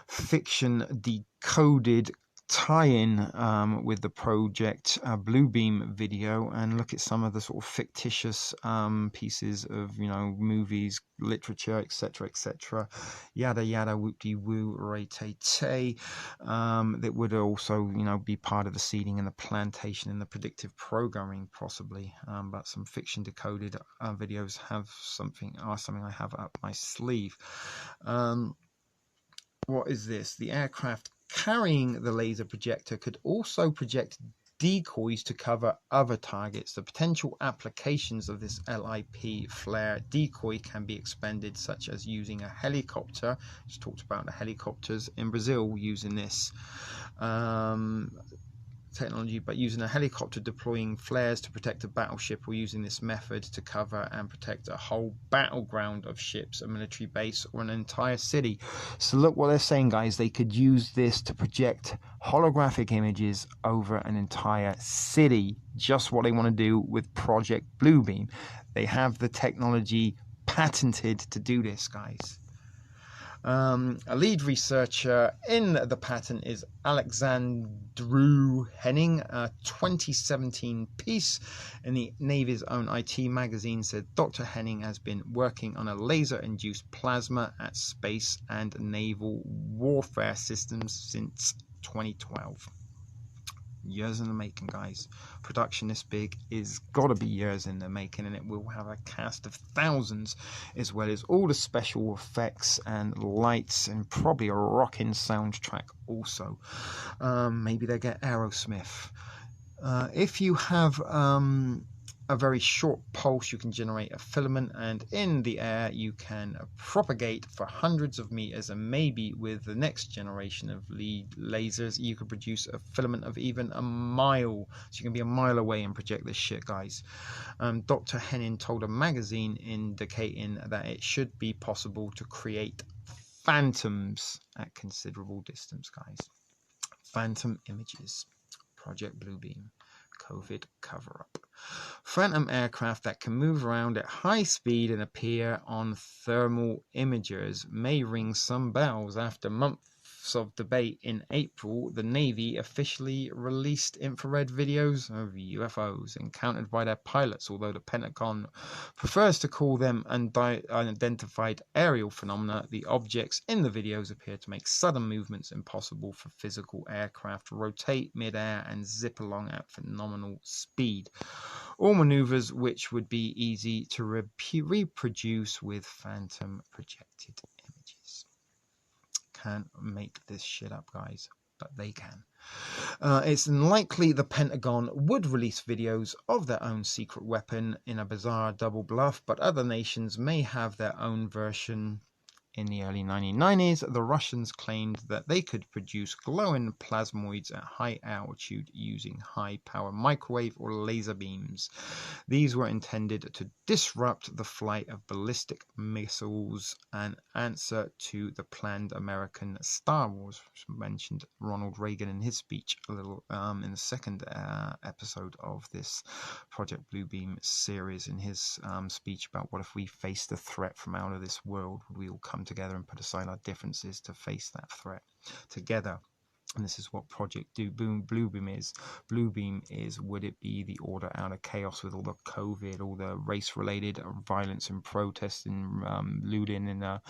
fiction decoded tie-in with the Project Bluebeam video, and look at some of the sort of fictitious pieces of, you know, movies, literature, etc., yada yada, whoop-de-woo, ray-tay-tay, that would also, you know, be part of the seeding and the plantation and the predictive programming possibly. But some fiction decoded videos are something I have up my sleeve. What is this? The aircraft carrying the laser projector could also project decoys to cover other targets. The potential applications of this LIP flare decoy can be expanded, such as using a helicopter. Just talked about the helicopters in Brazil using this technology, but using a helicopter deploying flares to protect a battleship, or using this method to cover and protect a whole battleground of ships, a military base, or an entire city. So look what they're saying, guys. They could use this to project holographic images over an entire city. Just what they want to do with Project Bluebeam. They have the technology patented to do this, guys. A lead researcher in the patent is Alexandru Henning. A 2017 piece in the Navy's own IT magazine said Dr. Henning has been working on a laser-induced plasma at space and naval warfare systems since 2012. Years in the making, guys. Production this big is got to be years in the making, and it will have a cast of thousands, as well as all the special effects and lights, and probably a rocking soundtrack also. Maybe they get Aerosmith. If you have a very short pulse, you can generate a filament, and in the air you can propagate for hundreds of meters, and maybe with the next generation of lead lasers you could produce a filament of even a mile, so you can be a mile away and project this shit, guys. Dr. Henning told a magazine indicating that it should be possible to create phantoms at considerable distance, guys. Phantom images. Project Bluebeam. COVID cover-up. Phantom aircraft that can move around at high speed and appear on thermal imagers may ring some bells. After months months of debate, in April, the Navy officially released infrared videos of UFOs encountered by their pilots, although the Pentagon prefers to call them unidentified aerial phenomena. The objects in the videos appear to make sudden movements impossible for physical aircraft, rotate mid-air and zip along at phenomenal speed. All maneuvers which would be easy to reproduce with phantom projected images. Can't make this shit up, guys, but they can. It's unlikely the Pentagon would release videos of their own secret weapon in a bizarre double bluff, but other nations may have their own version. In the early 1990s, the Russians claimed that they could produce glowing plasmoids at high altitude using high-power microwave or laser beams. These were intended to disrupt the flight of ballistic missiles, an answer to the planned American Star Wars, which mentioned Ronald Reagan in his speech a little in the second episode of this Project Bluebeam series. In his speech about what if we faced a threat from out of this world, would we all come together and put aside our differences to face that threat together? And this is what Project Bluebeam is. Bluebeam is, would it be the order out of chaos with all the COVID, all the race-related violence and protests and looting and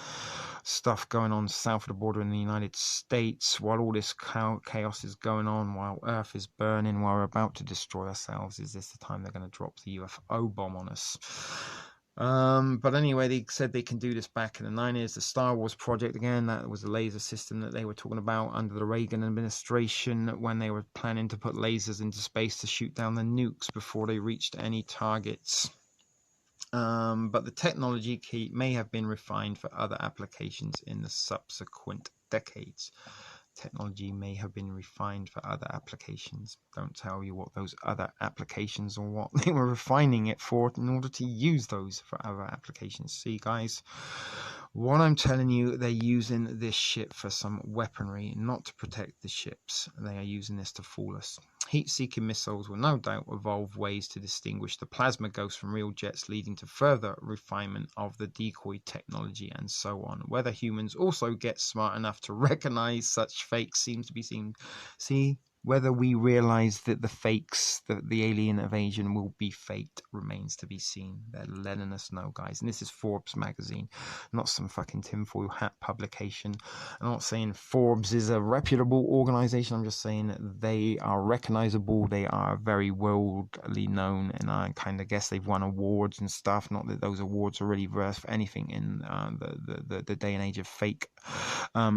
stuff going on south of the border in the United States, while all this chaos is going on, while Earth is burning, while we're about to destroy ourselves? Is this the time they're going to drop the UFO bomb on us? But anyway, they said they can do this back in the 90s. The Star Wars project, again, that was a laser system that they were talking about under the Reagan administration when they were planning to put lasers into space to shoot down the nukes before they reached any targets. But the technology may have been refined for other applications in the subsequent decades. Technology may have been refined for other applications. Don't tell you what those other applications or what they were refining it for in order to use those for other applications. See, guys, what I'm telling you, they're using this ship for some weaponry, not to protect the ships. They are using this to fool us. Heat-seeking missiles will no doubt evolve ways to distinguish the plasma ghosts from real jets, leading to further refinement of the decoy technology and so on. Whether humans also get smart enough to recognize such fakes seems to be seen. See, whether we realize that the fakes, that the alien invasion will be faked, remains to be seen. They're letting us know, guys. And this is Forbes magazine, not some fucking tinfoil hat publication. I'm not saying Forbes is a reputable organization. I'm just saying they are recognizable. They are very worldly known, and I kind of guess they've won awards and stuff. Not that those awards are really worth anything in the day and age of fake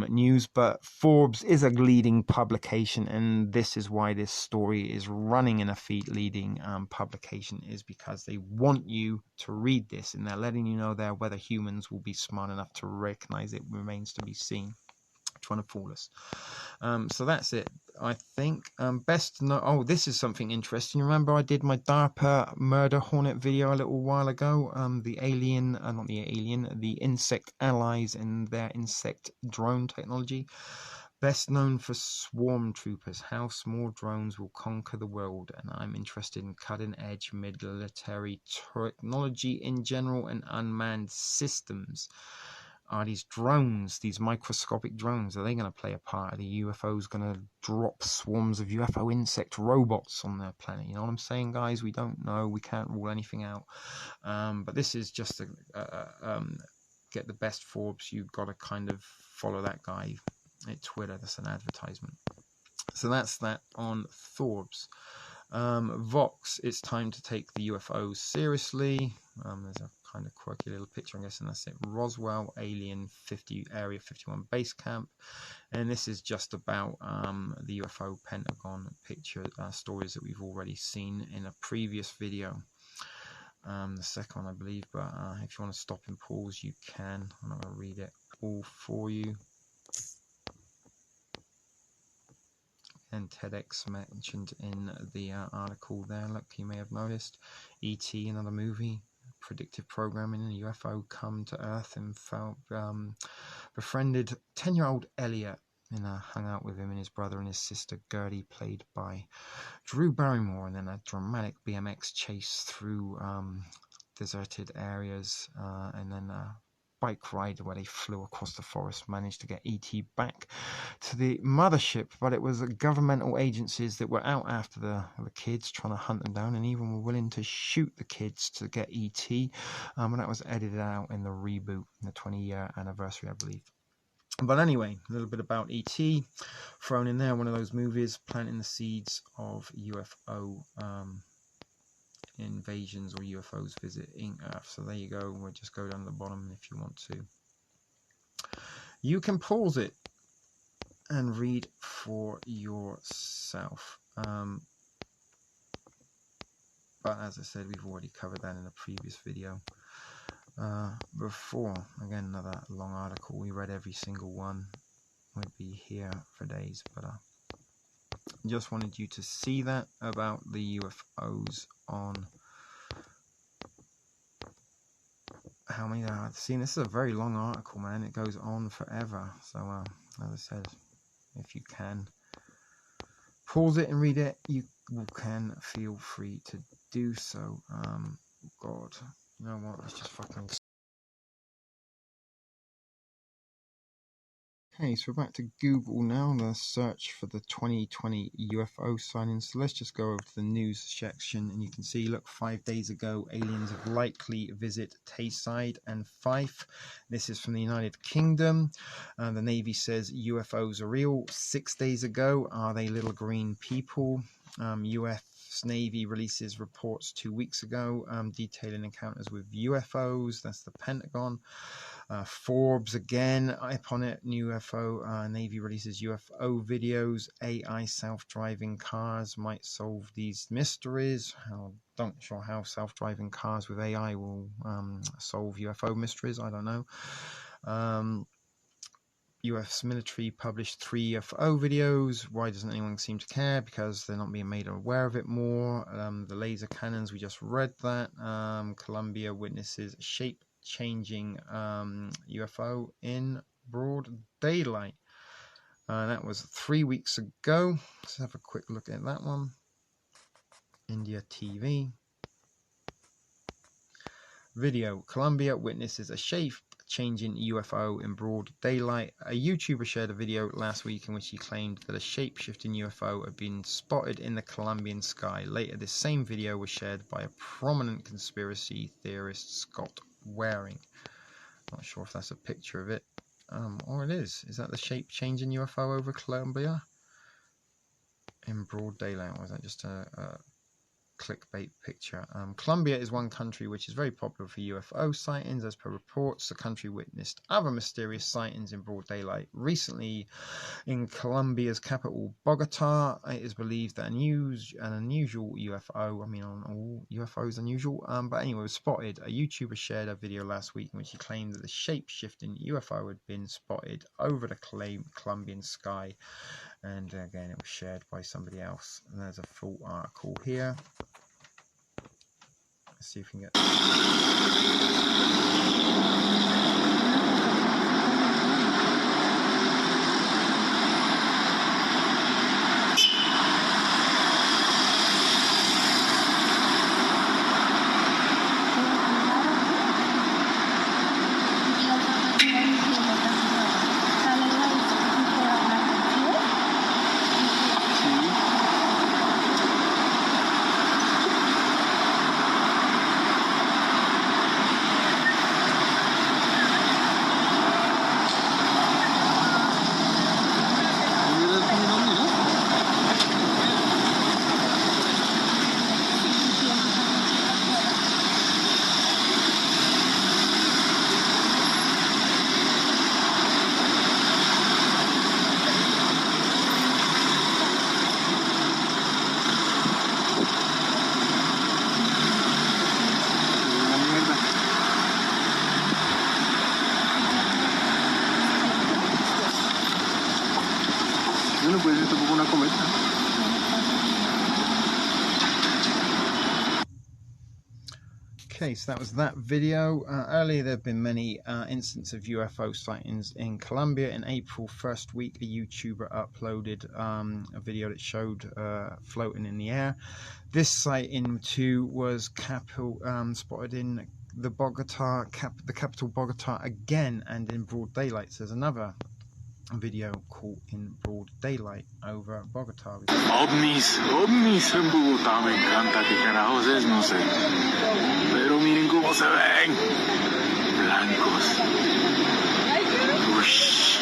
news, but Forbes is a leading publication, and this is why this story is running in a feed leading publication, is because they want you to read this, and they're letting you know there whether humans will be smart enough to recognize it remains to be seen. Trying to fool us. So that's it, I think. Best to know. Oh, this is something interesting. Remember I did my DARPA murder hornet video a little while ago? The alien, not the alien, the insect allies and their insect drone technology. Best known for swarm troopers, how small drones will conquer the world, and I'm interested in cutting-edge military technology in general and unmanned systems. Are these drones, these microscopic drones, are they going to play a part? Are the UFOs going to drop swarms of UFO insect robots on their planet? You know what I'm saying, guys? We don't know. We can't rule anything out. But this is just to get the best Forbes. You've got to kind of follow that guy at Twitter. That's an advertisement. So that's that on Forbes. Vox, it's time to take the UFOs seriously. There's a kind of quirky little picture, I guess, and that's it. Roswell Alien 50 Area 51 Base Camp, and this is just about the UFO Pentagon picture stories that we've already seen in a previous video. The second one, I believe, but if you want to stop and pause, you can. I'm not going to read it all for you. And TEDx mentioned in the article there. Look, you may have noticed E.T., another movie, predictive programming, and a UFO come to Earth and befriended 10-year-old Elliot and hung out with him and his brother and his sister Gertie, played by Drew Barrymore, and then a dramatic BMX chase through deserted areas, and then bike ride where they flew across the forest, managed to get ET back to the mothership, but it was governmental agencies that were out after the kids, trying to hunt them down, and even were willing to shoot the kids to get ET, and that was edited out in the reboot, the 20-year anniversary, I believe. But anyway, a little bit about ET thrown in there, one of those movies planting the seeds of UFO invasions or UFOs visiting Earth. So there you go. We'll just go down to the bottom if you want to. You can pause it and read for yourself. But as I said, we've already covered that in a previous video. Before, again, another long article. We read every single one. We'd be here for days, but just wanted you to see that about the UFOs on how many there are. See, this is a very long article, man. It goes on forever. So, as I said, if you can pause it and read it, you can feel free to do so. God, you know what? Let's just fucking. Okay, so we're back to Google now, the search for the 2020 UFO sightings. So let's just go over to the news section, and you can see, look, 5 days ago, aliens have likely visit Tayside and Fife. This is from the United Kingdom. The Navy says UFOs are real. 6 days ago, are they little green people? US Navy releases reports 2 weeks ago detailing encounters with UFOs. That's the Pentagon. Forbes again upon it. New UFO. Navy releases UFO videos. AI self-driving cars might solve these mysteries. Don't sure how self-driving cars with AI will solve UFO mysteries. I don't know. US military published 3 UFO videos. Why doesn't anyone seem to care? Because they're not being made aware of it more. The laser cannons, we just read that. Colombia witnesses shape-changing UFO in broad daylight. That was 3 weeks ago. Let's have a quick look at that one. India TV. Video. Colombia witnesses a shape-changing UFO in broad daylight. A YouTuber shared a video last week in which he claimed that a shape-shifting UFO had been spotted in the Colombian sky. Later, this same video was shared by a prominent conspiracy theorist, Scott Waring. Not sure if that's a picture of it. Or it is. Is that the shape-changing UFO over Colombia? In broad daylight. Or is that just a clickbait picture? Colombia is one country which is very popular for UFO sightings. As per reports, the country witnessed other mysterious sightings in broad daylight. Recently, in Colombia's capital, Bogota, it is believed that an unusual UFO, I mean, all UFOs unusual, but anyway, was spotted. A YouTuber shared a video last week in which he claimed that the shape-shifting UFO had been spotted over the Colombian sky. And again, it was shared by somebody else. And there's a full article here. Let's see if we can get. Okay, so that was that video. Earlier, there have been many instances of UFO sightings in Colombia. In April, first week, a YouTuber uploaded a video that showed floating in the air. This sighting too was spotted in the capital Bogota again, and in broad daylight. So there's another video caught in broad daylight over Bogota. Ovnis en Bogotá, me encanta, qué carajos es, no sé. Pero miren cómo se ven, blancos. Ush.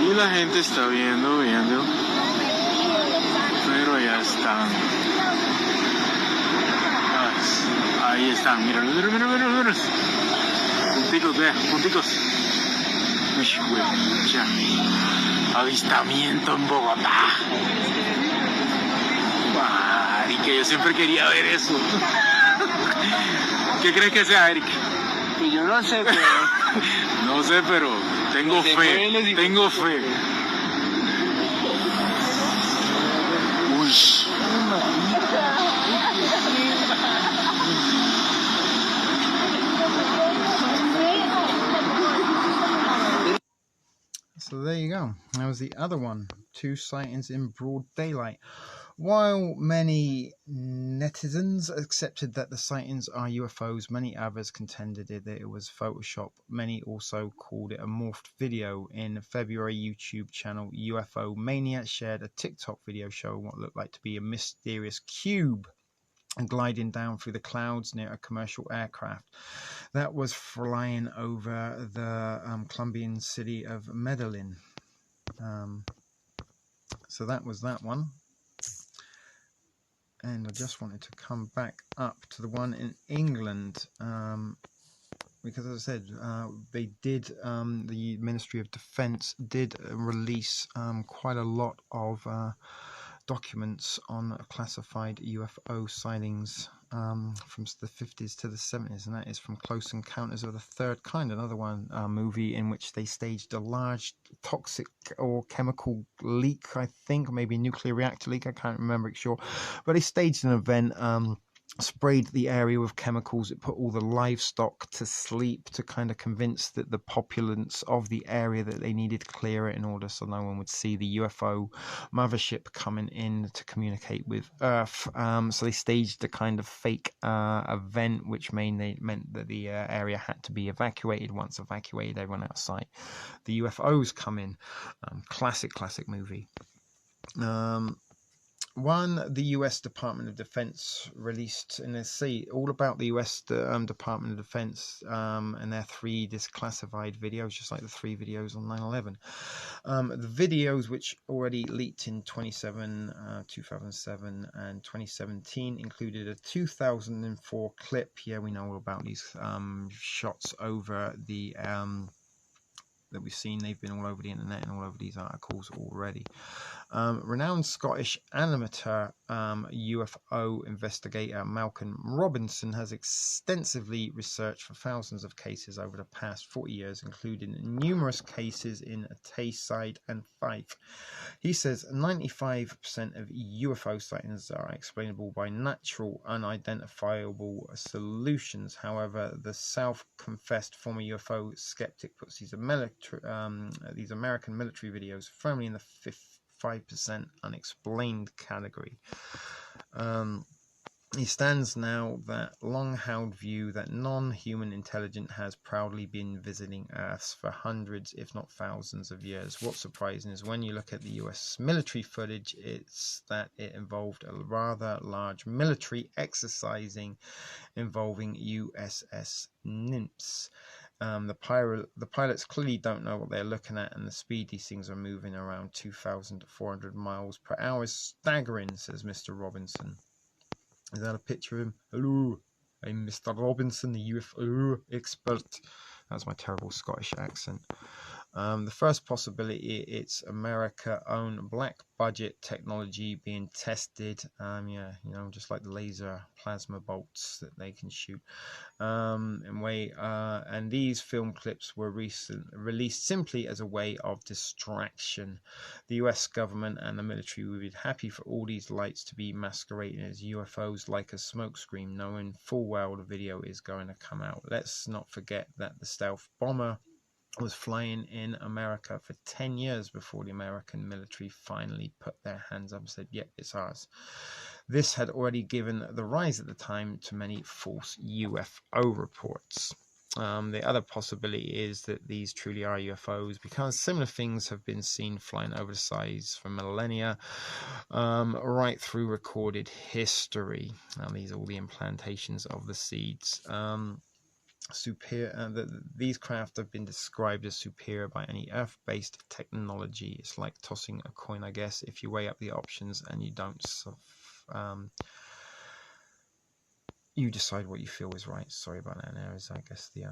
Y la gente está viendo, pero allá están. Ahí están, mira. Punticos, vea, punticos. Ya. Avistamiento en Bogotá. Marica, yo siempre quería ver eso. ¿Qué crees que sea, Eric? Que yo no sé, pero... No sé, pero tengo fe. Uy. So there you go. That was the other one. 2 sightings in broad daylight. While many netizens accepted that the sightings are UFOs, many others contended that it was Photoshop. Many also called it a morphed video. In February, YouTube channel UFO Mania shared a TikTok video showing what looked like to be a mysterious cube gliding down through the clouds near a commercial aircraft that was flying over the Colombian city of Medellin. So that was that one. And I just wanted to come back up to the one in England, because as I said, they did, the Ministry of Defence did release quite a lot of documents on classified UFO sightings from the 50s to the 70s, and that is from Close Encounters of the Third Kind, another one movie in which they staged a large toxic or chemical leak, I think, or maybe nuclear reactor leak, I can't remember it sure, but they staged an event, sprayed the area with chemicals. It put all the livestock to sleep to kind of convince that the populace of the area that they needed to clear it in order so no one would see the UFO mothership coming in to communicate with Earth. So they staged a kind of fake event, which meant that the area had to be evacuated. Once evacuated, everyone outside, the UFOs come in. Classic movie. One, the US Department of Defense released, and let's see, all about the US Department of Defense and their 3 declassified videos, just like the 3 videos on 9/11. The videos, which already leaked in 2007 and 2017, included a 2004 clip. Yeah, we know all about these shots over the that we've seen. They've been all over the internet and all over these articles already. Renowned Scottish amateur UFO investigator Malcolm Robinson has extensively researched for thousands of cases over the past 40 years, including numerous cases in Tayside and Fife. He says 95% of UFO sightings are explainable by natural, unidentifiable solutions. However, the self-confessed former UFO skeptic puts these American military videos firmly in the 5% unexplained category. He stands now that long-held view that non-human intelligence has proudly been visiting Earth for hundreds, if not thousands of years. What's surprising is when you look at the US military footage, it's that it involved a rather large military exercising involving USS Nymphs. The pilots clearly don't know what they're looking at, and the speed these things are moving, around 2,400 miles per hour, is staggering, says Mr. Robinson. Is that a picture of him? Hello, I'm Mr. Robinson, the UFO expert. That's my terrible Scottish accent. The first possibility, it's America-owned black budget technology being tested. Just like the laser plasma bolts that they can shoot. And these film clips were released simply as a way of distraction. The US government and the military would be happy for all these lights to be masquerading as UFOs like a smokescreen, knowing full well the video is going to come out. Let's not forget that the stealth bomber was flying in America for 10 years before the American military finally put their hands up and said, yep, it's ours. This had already given the rise at the time to many false UFO reports. The other possibility is that these truly are UFOs because similar things have been seen flying over the skies for millennia, right through recorded history. Now, these are all the implantations of the seeds. These craft have been described as superior by any Earth-based technology. It's like tossing a coin, I guess. If you weigh up the options and you don't, you decide what you feel is right. Sorry about that. There is, I guess, the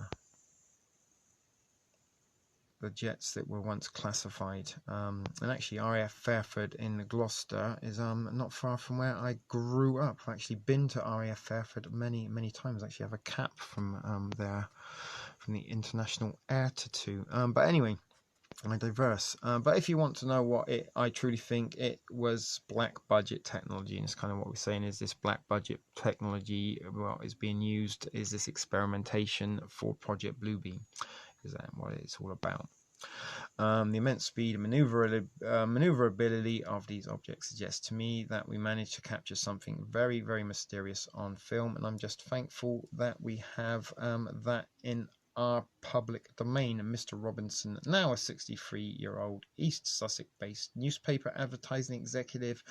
jets that were once classified. And actually, RAF Fairford in Gloucester is not far from where I grew up. I've actually been to RAF Fairford many times. I actually have a cap from there, from the International Air Tattoo. But anyway, I diverse. But if you want to know what I truly think it was black budget technology, and it's kind of what we're saying is this black budget technology, what is being used is this experimentation for Project Bluebeam. Is that what it's all about? The immense speed and maneuverability of these objects suggests to me that we managed to capture something very, very mysterious on film, and I'm just thankful that we have that in our public domain. And Mr. Robinson, now a 63-year-old East Sussex-based newspaper advertising executive,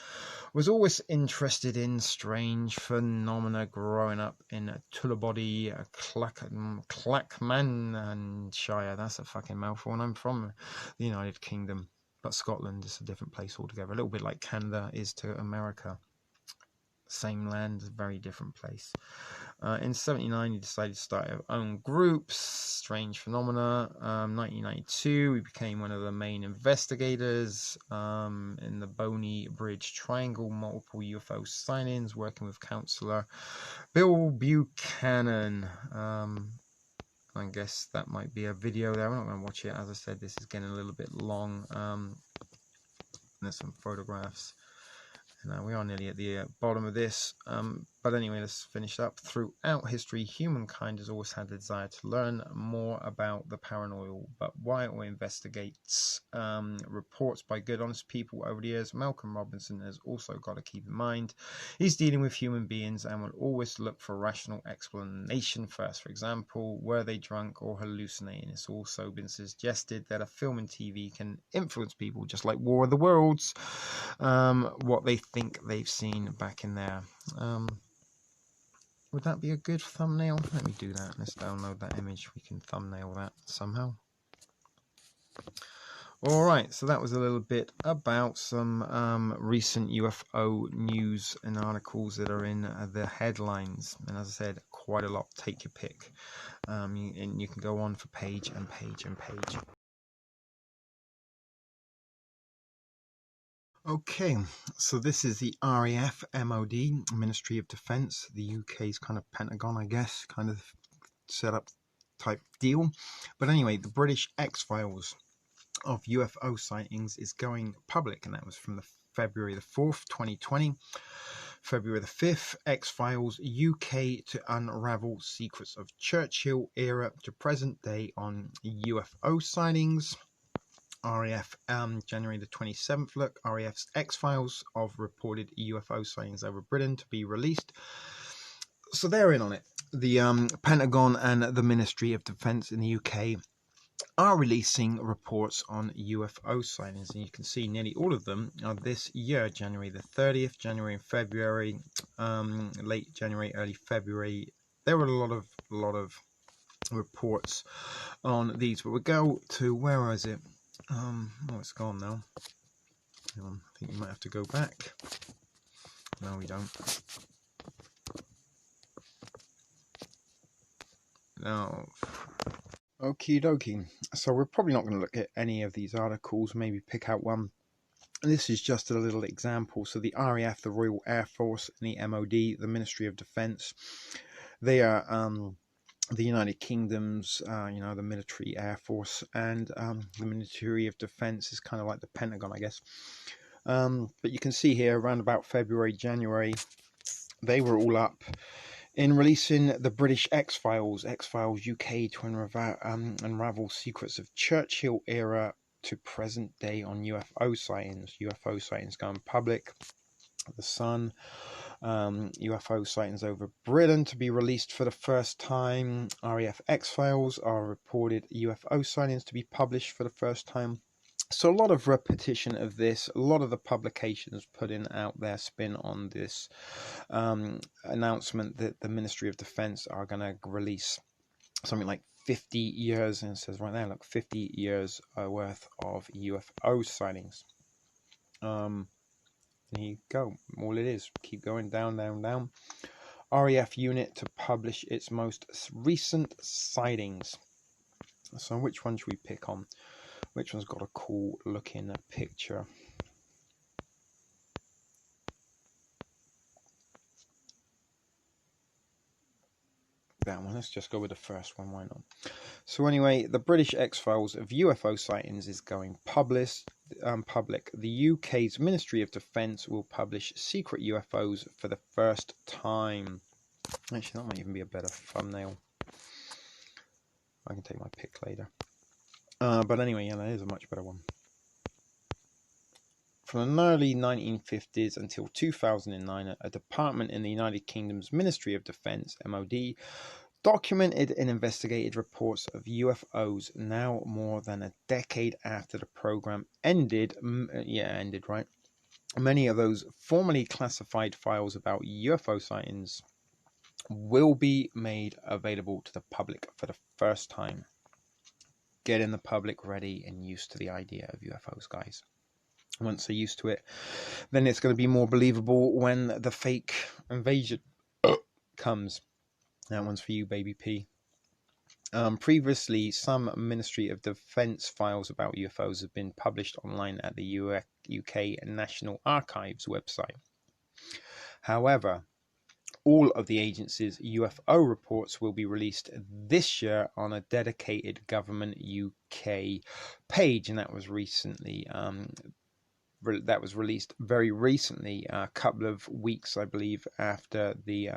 was always interested in strange phenomena growing up in Tullibody, Clackmannanshire. That's a fucking mouthful, and I'm from the United Kingdom, but Scotland is a different place altogether. A little bit like Canada is to America. Same land, very different place. In 79, he decided to start his own groups, Strange Phenomena. 1992, he became one of the main investigators in the Boney Bridge Triangle, multiple UFO sightings, working with counsellor Bill Buchanan. I guess that might be a video there. I'm not going to watch it. As I said, this is getting a little bit long. There's some photographs. Now we are nearly at the bottom of this, but anyway, let's finish up. Throughout history, humankind has always had the desire to learn more about the paranormal, but while it investigates reports by good, honest people over the years, Malcolm Robinson has also got to keep in mind he's dealing with human beings and will always look for rational explanation first. For example, were they drunk or hallucinating? It's also been suggested that a film and TV can influence people, just like War of the Worlds, what they think they've seen back in there. Would that be a good thumbnail? Let me do that. Let's download that image. We can thumbnail that somehow. Alright, so that was a little bit about some recent UFO news and articles that are in the headlines. And as I said, quite a lot. Take your pick. And you can go on for page and page and page. Okay, so this is the RAF MOD, Ministry of Defence, the UK's kind of Pentagon, I guess, kind of setup type deal. But anyway, the British X-Files of UFO sightings is going public, and that was from the February the 4th, 2020. February the 5th, X-Files UK to unravel secrets of Churchill era to present day on UFO sightings. RAF January the 27th, look, RAF's X-Files of reported UFO sightings over Britain to be released. So they're in on it. The Pentagon and the Ministry of Defence in the UK are releasing reports on UFO sightings, and you can see nearly all of them are this year, January the 30th, January and February, late January, early February. There were a lot of reports on these, but we'll go to, where is it? Oh, it's gone now. Hang on, I think you might have to go back. No, we don't. No. Okie dokie. So we're probably not going to look at any of these articles, maybe pick out one. And this is just a little example. So the RAF, the Royal Air Force, and the MOD, the Ministry of Defence, they are the United Kingdom's, the military air force, and the Ministry of Defence is kind of like the Pentagon, I guess. But you can see here, around about February, January, they were all up in releasing the British X-Files UK to unravel secrets of Churchill era to present day on UFO sightings. UFO sightings going public. The Sun. UFO sightings over Britain to be released for the first time. RAF X-Files are reported UFO sightings to be published for the first time. So a lot of repetition of this. A lot of the publications putting out their spin on this announcement that the Ministry of Defense are going to release something like 50 years, and it says right now, look, 50 years worth of UFO sightings. Here you go. All it is, keep going down, down, down. RAF unit to publish its most recent sightings. So which one should we pick on? Which one's got a cool looking picture? That one. Let's just go with the first one. Why not? So anyway, the British X-Files of UFO sightings is going public. The UK's Ministry of Defence will publish secret UFOs for the first time. Actually, that might even be a better thumbnail. I can take my pick later. But anyway, yeah, that is a much better one. From the early 1950s until 2009, a department in the United Kingdom's Ministry of Defence, MOD, documented and investigated reports of UFOs now more than a decade after the program ended. Ended, right? Many of those formerly classified files about UFO sightings will be made available to the public for the first time. Getting the public ready and used to the idea of UFOs, guys. Once they're used to it, then it's going to be more believable when the fake invasion comes. That one's for you, baby P. Previously, some Ministry of Defence files about UFOs have been published online at the UK National Archives website. However, all of the agency's UFO reports will be released this year on a dedicated Government UK page, and that was recently released very recently, a couple of weeks, I believe, after the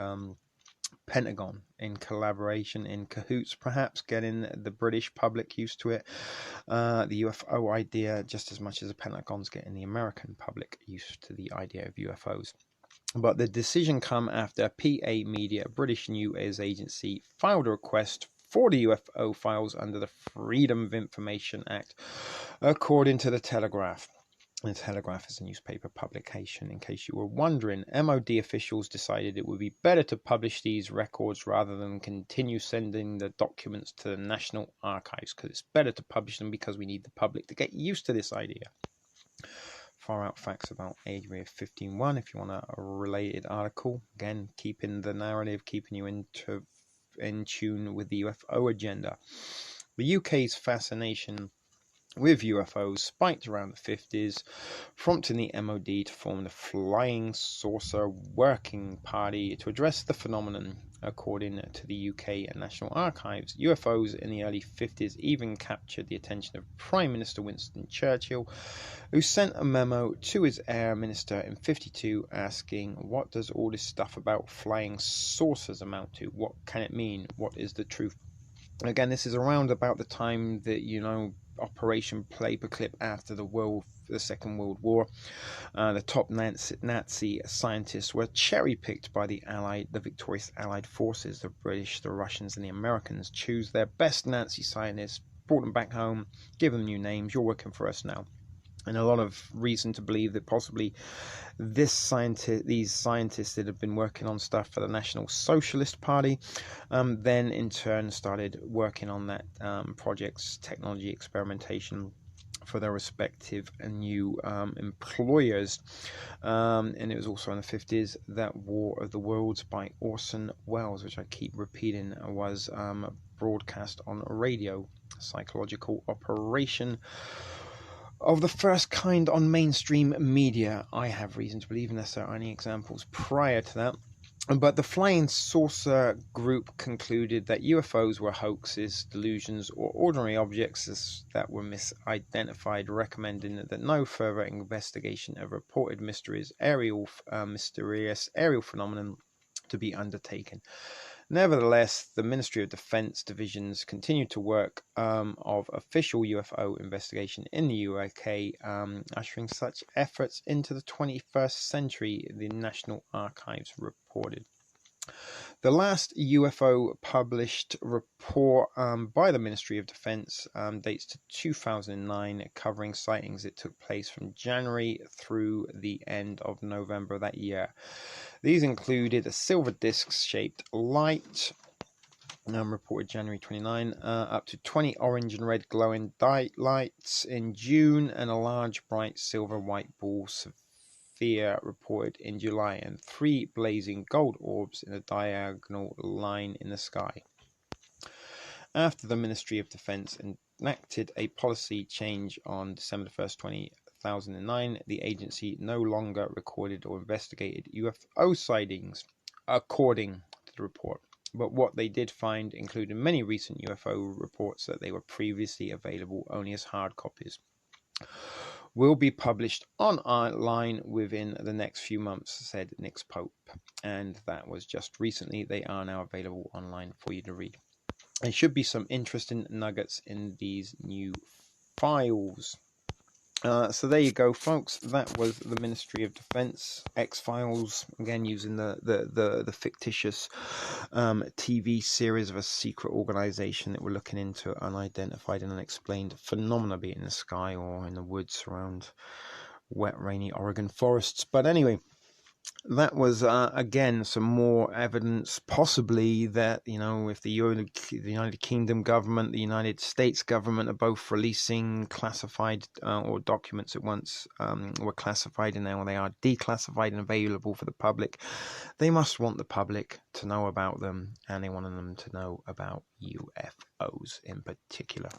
Pentagon, in collaboration, in cahoots perhaps, getting the British public used to it, the UFO idea, just as much as the Pentagon's getting the American public used to the idea of UFOs. But the decision come after PA Media, British News Agency, filed a request for the UFO files under the Freedom of Information Act, according to the Telegraph. The Telegraph is a newspaper publication, in case you were wondering. MOD officials decided it would be better to publish these records rather than continue sending the documents to the National Archives, because it's better to publish them because we need the public to get used to this idea. Far out facts about Area 15-1 if you want a related article. Again, keeping the narrative, keeping you in tune with the UFO agenda. The UK's fascination with UFOs spiked around the 50s, prompting the MOD to form the Flying Saucer Working Party to address the phenomenon. According to the UK National Archives, UFOs in the early 50s even captured the attention of Prime Minister Winston Churchill, who sent a memo to his Air Minister in 52 asking, what does all this stuff about flying saucers amount to? What can it mean? What is the truth? Again, this is around about the time that, Operation Paperclip after the Second World War. The top Nazi scientists were cherry-picked by the victorious Allied forces. The British, the Russians, and the Americans choose their best Nazi scientists, brought them back home, give them new names. You're working for us now. And a lot of reason to believe that possibly these scientists that have been working on stuff for the National Socialist Party, then in turn started working on that project's technology experimentation for their respective new employers. And it was also in the 50s that War of the Worlds by Orson Welles, which I keep repeating, was broadcast on radio. Psychological operation of the first kind on mainstream media. I have reason to believe, unless there are any examples prior to that. But the Flying Saucer group concluded that UFOs were hoaxes, delusions, or ordinary objects that were misidentified, recommending that no further investigation of reported mysterious aerial phenomenon to be undertaken. Nevertheless, the Ministry of Defence divisions continued to work of official UFO investigation in the UK, ushering such efforts into the 21st century, the National Archives reported. The last UFO published report by the Ministry of Defence dates to 2009, covering sightings that took place from January through the end of November of that year. These included a silver disc-shaped light, reported January 29, up to 20 orange and red glowing lights in June, and a large bright silver-white ball sphere reported in July, and 3 blazing gold orbs in a diagonal line in the sky. After the Ministry of Defence enacted a policy change on December 1st, 2009, the agency no longer recorded or investigated UFO sightings, according to the report. But what they did find included many recent UFO reports that they were previously available only as hard copies. Will be published online within the next few months, said Nick Pope. And that was just recently. They are now available online for you to read. There should be some interesting nuggets in these new files. So there you go, folks. That was the Ministry of Defence X-Files, again using the fictitious TV series of a secret organisation that we're looking into unidentified and unexplained phenomena, be it in the sky or in the woods around wet, rainy Oregon forests. But anyway, that was again some more evidence, possibly, that if the United Kingdom government, the United States government are both releasing classified or documents that once were classified and now they are declassified and available for the public, they must want the public to know about them, and they want them to know about UFOs in particular.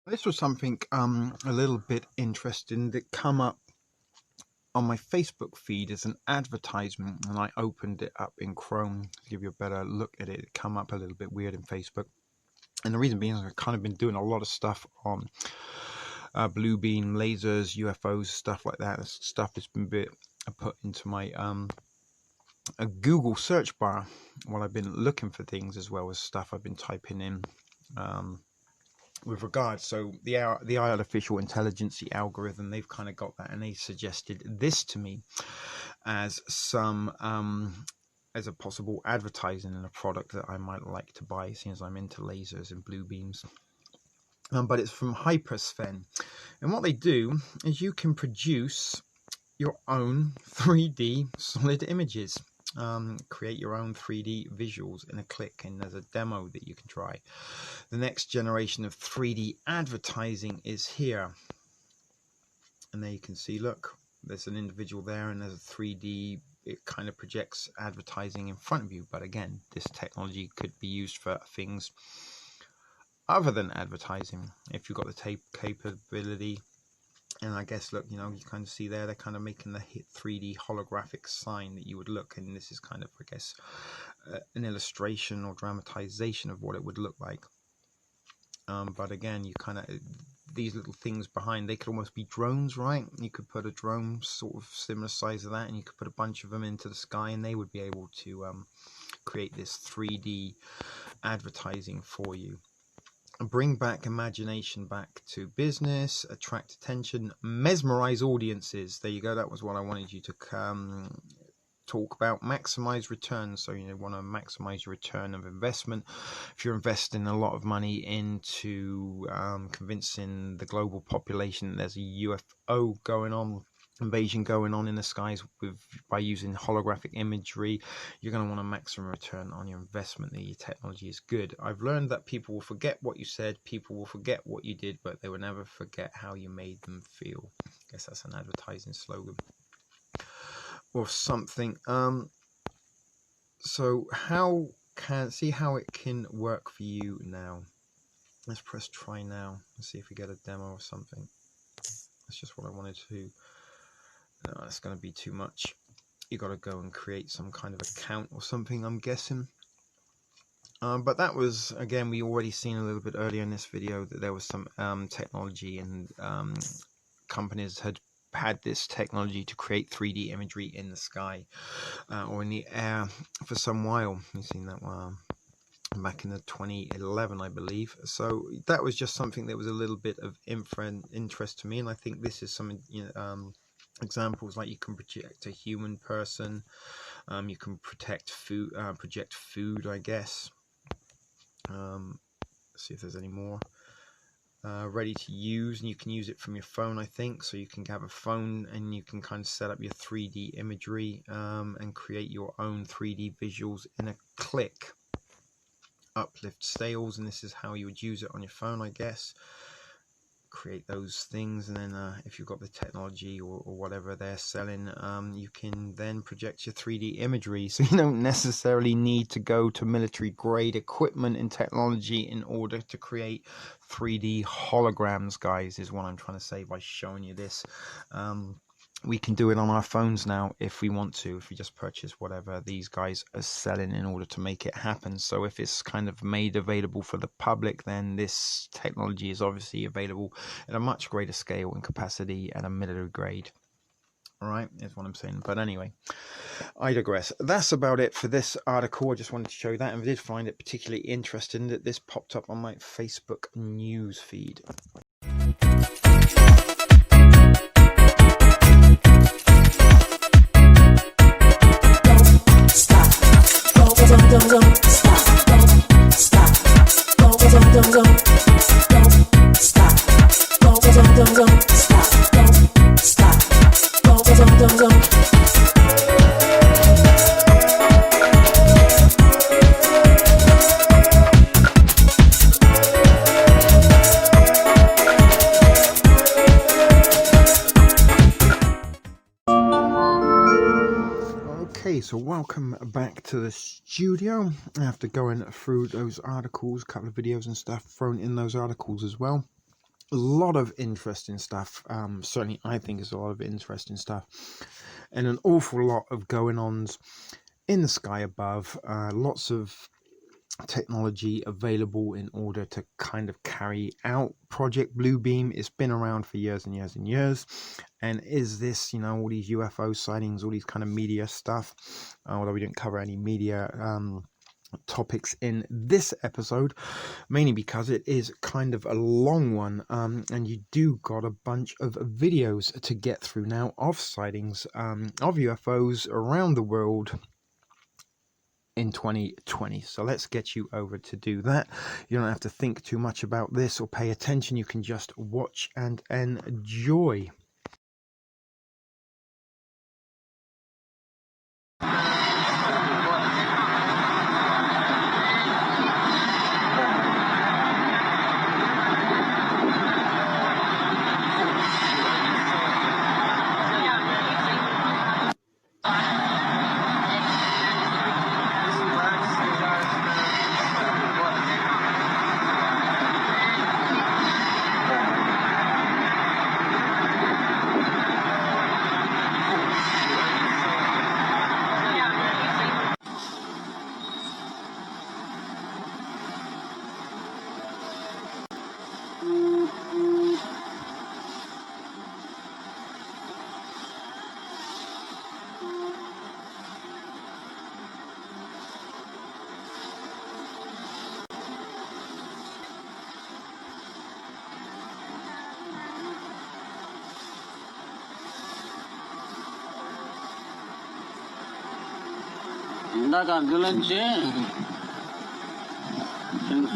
This was something a little bit interesting that come up on my Facebook feed as an advertisement, and I opened it up in Chrome to give you a better look at it. It come up a little bit weird in Facebook, and the reason being is I've kind of been doing a lot of stuff on bluebeam, lasers, UFOs, stuff like that. Stuff that's been put into my a Google search bar while I've been looking for things, as well as stuff I've been typing in with regards. So the artificial intelligence, the algorithm, they've kind of got that, and they suggested this to me as some as a possible advertising in a product that I might like to buy, seeing as I'm into lasers and blue beams. But it's from Hypersven, and what they do is you can produce your own 3D solid images. Create your own 3D visuals in a click, and there's a demo that you can try. The next generation of 3D advertising is here, and there you can see, look, there's an individual there, and there's a 3D, it kind of projects advertising in front of you. But again, this technology could be used for things other than advertising if you've got the capability. And I guess, look, you kind of see there, they're kind of making the 3D holographic sign that you would look, and this is kind of, I guess, an illustration or dramatization of what it would look like. But again, you kind of, these little things behind, they could almost be drones, right? You could put a drone sort of similar size to that, and you could put a bunch of them into the sky, and they would be able to create this 3D advertising for you. Bring back imagination back to business, attract attention, mesmerize audiences. There you go. That was what I wanted you to talk about. Maximize returns. So you want to maximize your return of investment. If you're investing a lot of money into convincing the global population that there's a UFO invasion going on in the skies by using holographic imagery, you're going to want a maximum return on your investment. The technology is good. I've learned that people will forget what you said, people will forget what you did, but they will never forget how you made them feel. I guess that's an advertising slogan or something. So see how it can work for you now. Let's press try now and see if we get a demo or something. That's just what I wanted to. No, that's going to be too much. You got to go and create some kind of account or something, I'm guessing. But that was, again, we already seen a little bit earlier in this video that there was some technology, and companies had had this technology to create 3D imagery in the sky or in the air for some while. You've seen that one back in the 2011, I believe. So that was just something that was a little bit of interest to me, and I think this is some examples, like you can project a human person, you can project food, I guess. See if there's any more ready to use, and you can use it from your phone, I think. So you can have a phone and you can kind of set up your 3D imagery and create your own 3D visuals in a click. Uplift sails, and this is how you would use it on your phone, I guess. Create those things, and then if you've got the technology or whatever they're selling, you can then project your 3D imagery. So you don't necessarily need to go to military grade equipment and technology in order to create 3D holograms, guys, is what I'm trying to say by showing you this. We can do it on our phones now if we want to, if we just purchase whatever these guys are selling in order to make it happen. So if it's kind of made available for the public, then this technology is obviously available at a much greater scale and capacity at a military grade. All right, is what I'm saying. But anyway, I digress. That's about it for this article. I just wanted to show you that, and I did find it particularly interesting that this popped up on my Facebook news feed. Okay, so welcome back to the studio. After going through those articles, a couple of videos and stuff thrown in those articles as well. A lot of interesting stuff. Certainly I think it's a lot of interesting stuff, and an awful lot of going-ons in the sky above. Lots of technology available in order to kind of carry out Project Bluebeam. It's been around for years and years and years, and is this, you know, all these UFO sightings, all these kind of media stuff, although we didn't cover any media topics in this episode, mainly because it is kind of a long one, and you do got a bunch of videos to get through now of sightings of UFOs around the world in 2020. So let's get you over to do that. You don't have to think too much about this or pay attention. You can just watch and enjoy. ఇందాక అందులోంచి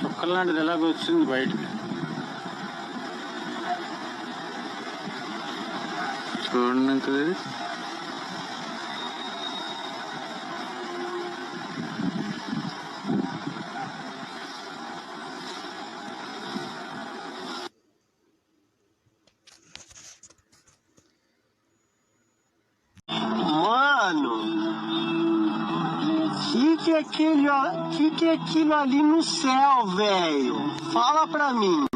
సుక్కల లాంటిది ఎలాగ వచ్చింది బయటకి చూడండి uncle. Mano, que é aquilo ali no céu, velho? Fala pra mim.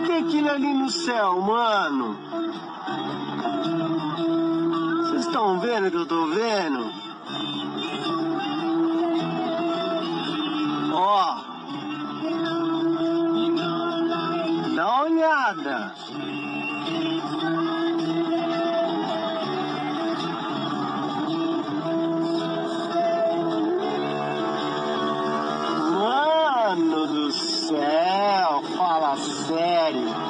Que é aquilo ali no céu, mano? Vocês estão vendo o que eu tô vendo? Ó, dá uma olhada. Mano do céu, fala sério.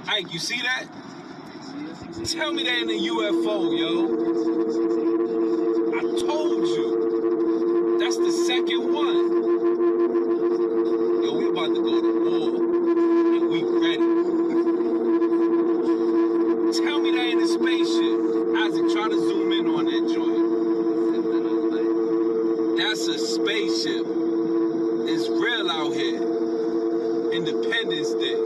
Ike, you see that? Tell me that ain't a UFO, yo. I told you. That's the second one. Yo, we about to go to war. And we ready. Tell me that ain't a spaceship. Isaac, try to zoom in on that joint. That's a spaceship. It's real out here. Independence Day.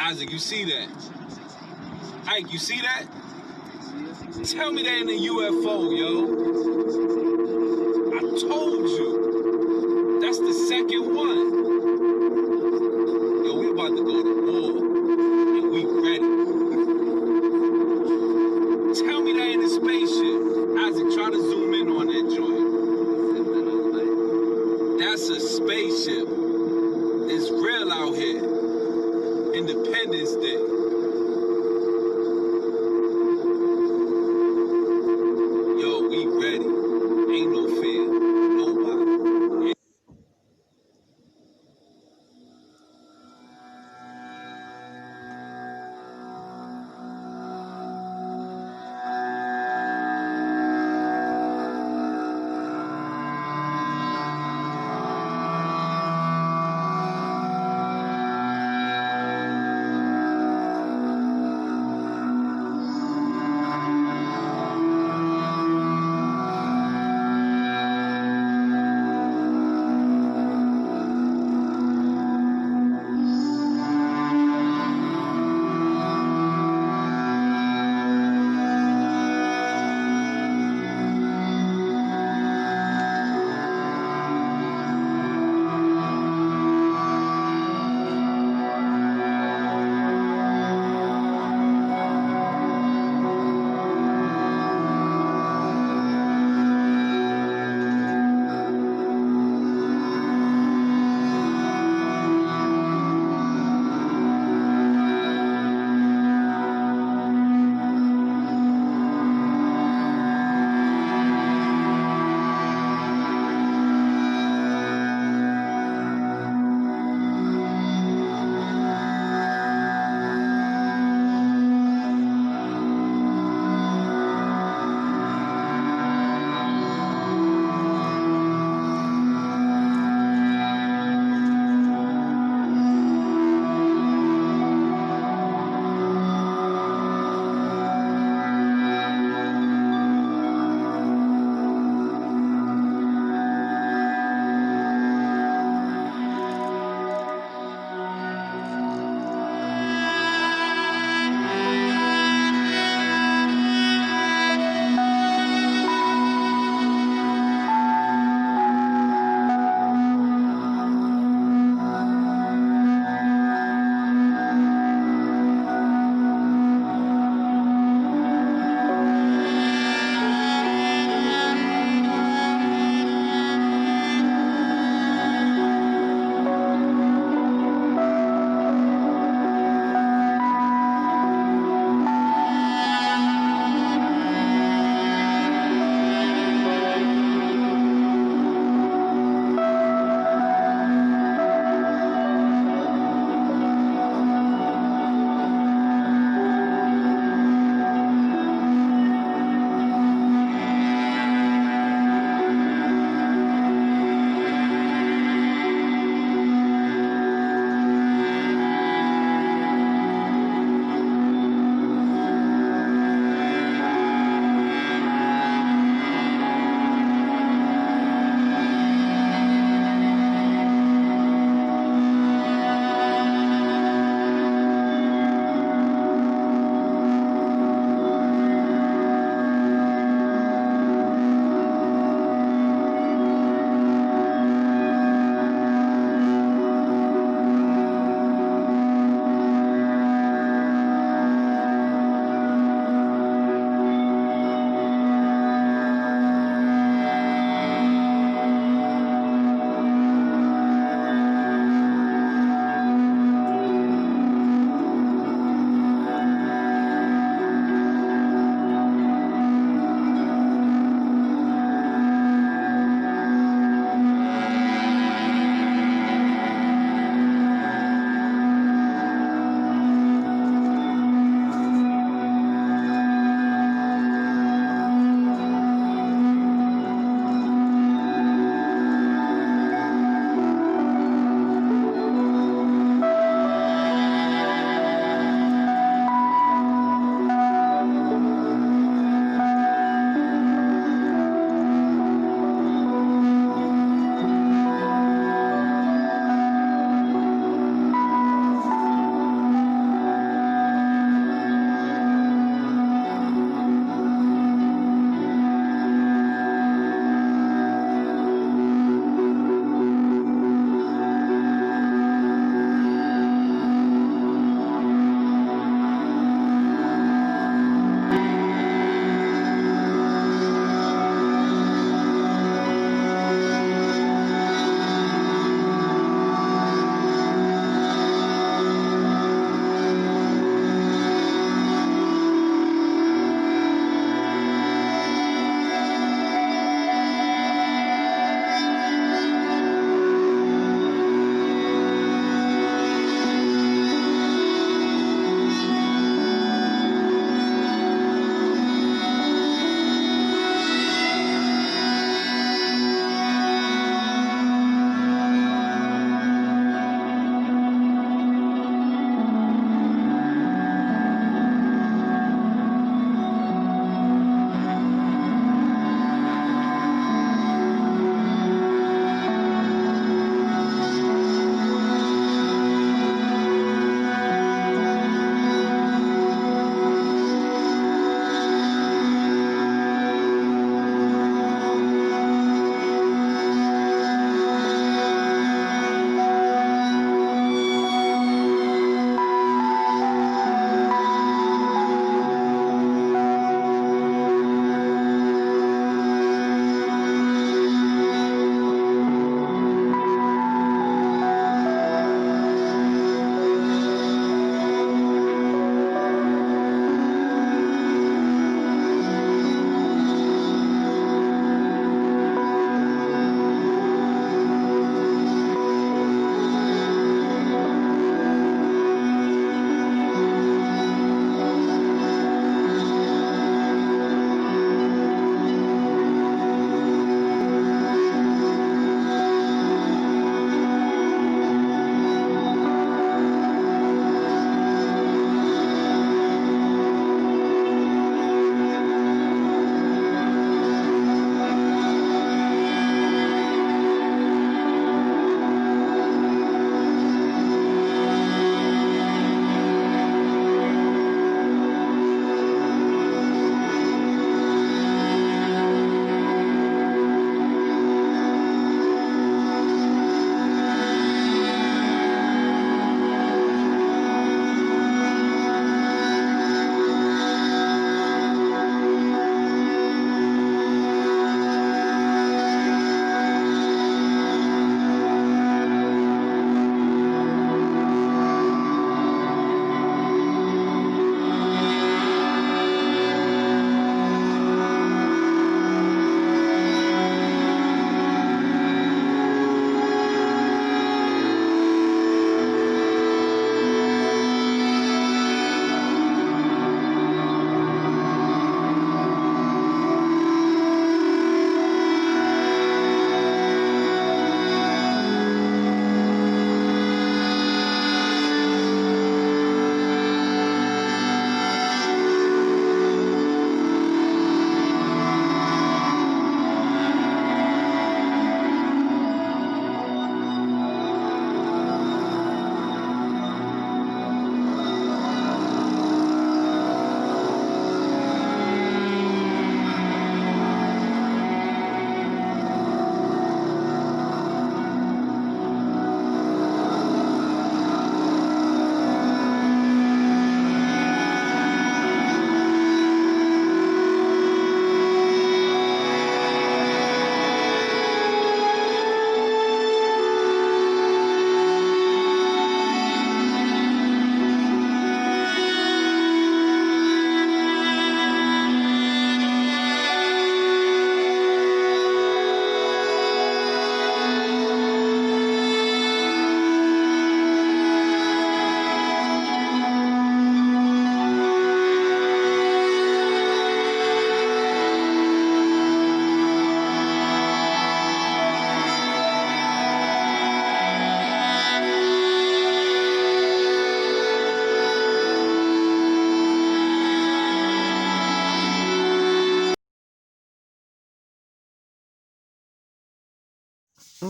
Isaac, you see that? Ike, you see that? Tell me that ain't a UFO, yo. I told you. That's the second one. Yo, we about to go to war. And we ready. Tell me that ain't a spaceship. Isaac, try to zoom in on that joint. That's a spaceship. It's real out here. Independence Day. Yo, we ready. Ain't no fear. Nobody.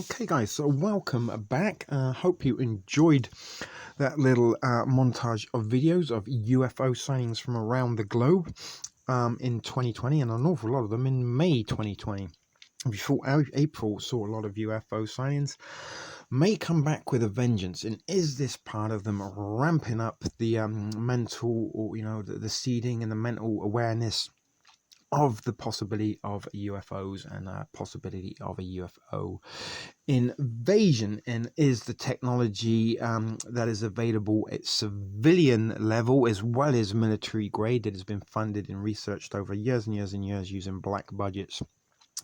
Okay guys, so welcome back. Hope you enjoyed that little montage of videos of UFO sightings from around the globe in 2020, and an awful lot of them in May 2020. If you thought April saw a lot of UFO sightings, may come back with a vengeance. And is this part of them ramping up the mental, or the seeding and the mental awareness of the possibility of UFOs and a possibility of a UFO invasion? And is the technology that is available at civilian level as well as military grade, that has been funded and researched over years and years and years using black budgets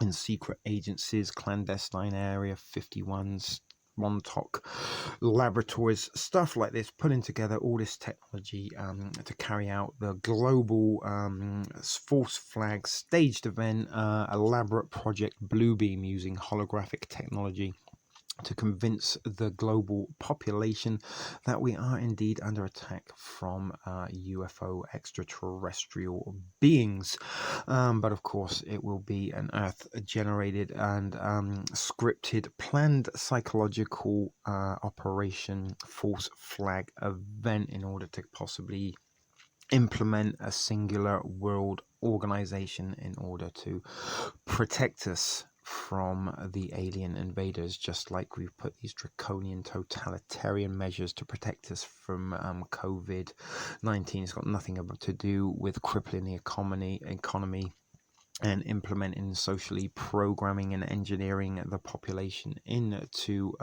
in secret agencies, clandestine Area 51s, Montauk laboratories, stuff like this, putting together all this technology to carry out the global false flag staged event, elaborate project Bluebeam, using holographic technology to convince the global population that we are indeed under attack from UFO extraterrestrial beings. But of course, it will be an Earth-generated and scripted, planned psychological operation, false flag event, in order to possibly implement a singular world organization in order to protect us from the alien invaders, just like we've put these draconian totalitarian measures to protect us from COVID-19. It's got nothing to do with crippling the economy and implementing socially programming and engineering the population into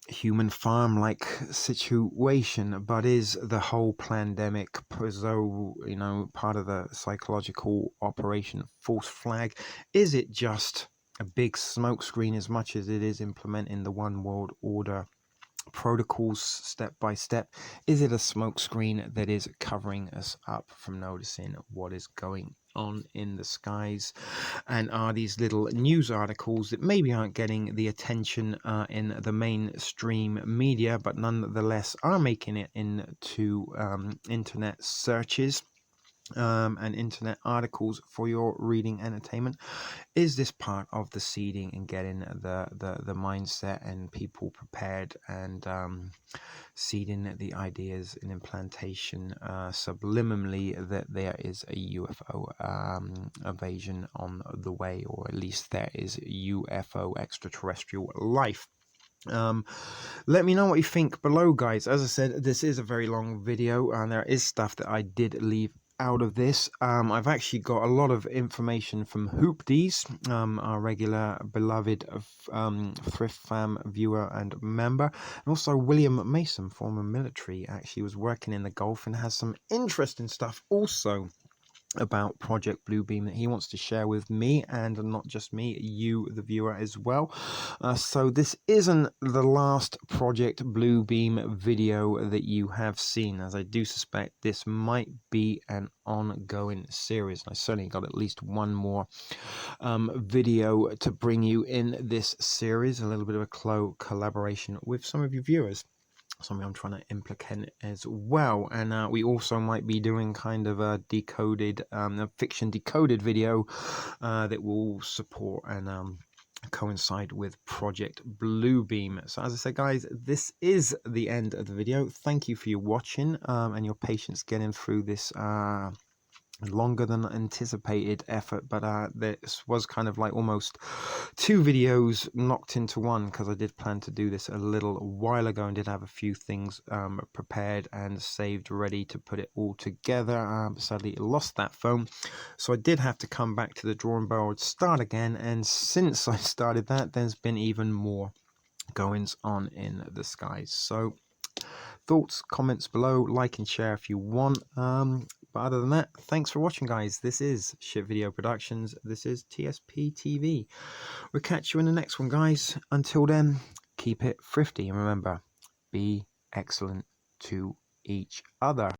human farm-like situation. But is the whole pandemic, as though part of the psychological operation false flag? Is it just a big smokescreen as much as it is implementing the one world order protocols step by step? Is it a smokescreen that is covering us up from noticing what is going on in the skies? And are these little news articles that maybe aren't getting the attention in the mainstream media, but nonetheless are making it into internet searches and internet articles for your reading entertainment? Is this part of the seeding and getting the mindset and people prepared, and seeding the ideas and implantation subliminally that there is a UFO invasion on the way, or at least there is UFO extraterrestrial life? Let me know what you think below, guys. As I said, this is a very long video, and there is stuff that I did leave out of this. I've actually got a lot of information from Hoopdies, our regular beloved Thrift Fam viewer and member, and also William Mason, former military, actually was working in the Gulf and has some interesting stuff also about Project Bluebeam that he wants to share with me, and not just me, you the viewer as well. So this isn't the last Project Bluebeam video that you have seen, as I do suspect this might be an ongoing series. I certainly got at least one more video to bring you in this series, a little bit of a collaboration with some of you viewers, something I'm trying to implicate as well. And we also might be doing kind of a decoded, a fiction decoded video that will support and coincide with Project Bluebeam. So as I said, guys, this is the end of the video. Thank you for your watching and your patience getting through this longer than anticipated effort, but this was kind of like almost two videos knocked into one, because I did plan to do this a little while ago and did have a few things prepared and saved ready to put it all together. Sadly lost that phone, so I did have to come back to the drawing board, start again, and since I started that, there's been even more goings on in the skies. So thoughts, comments below, like and share if you want. But other than that, thanks for watching, guys. This is Shit Video Productions. This is TSP TV. We'll catch you in the next one, guys. Until then, keep it thrifty, and remember, be excellent to each other.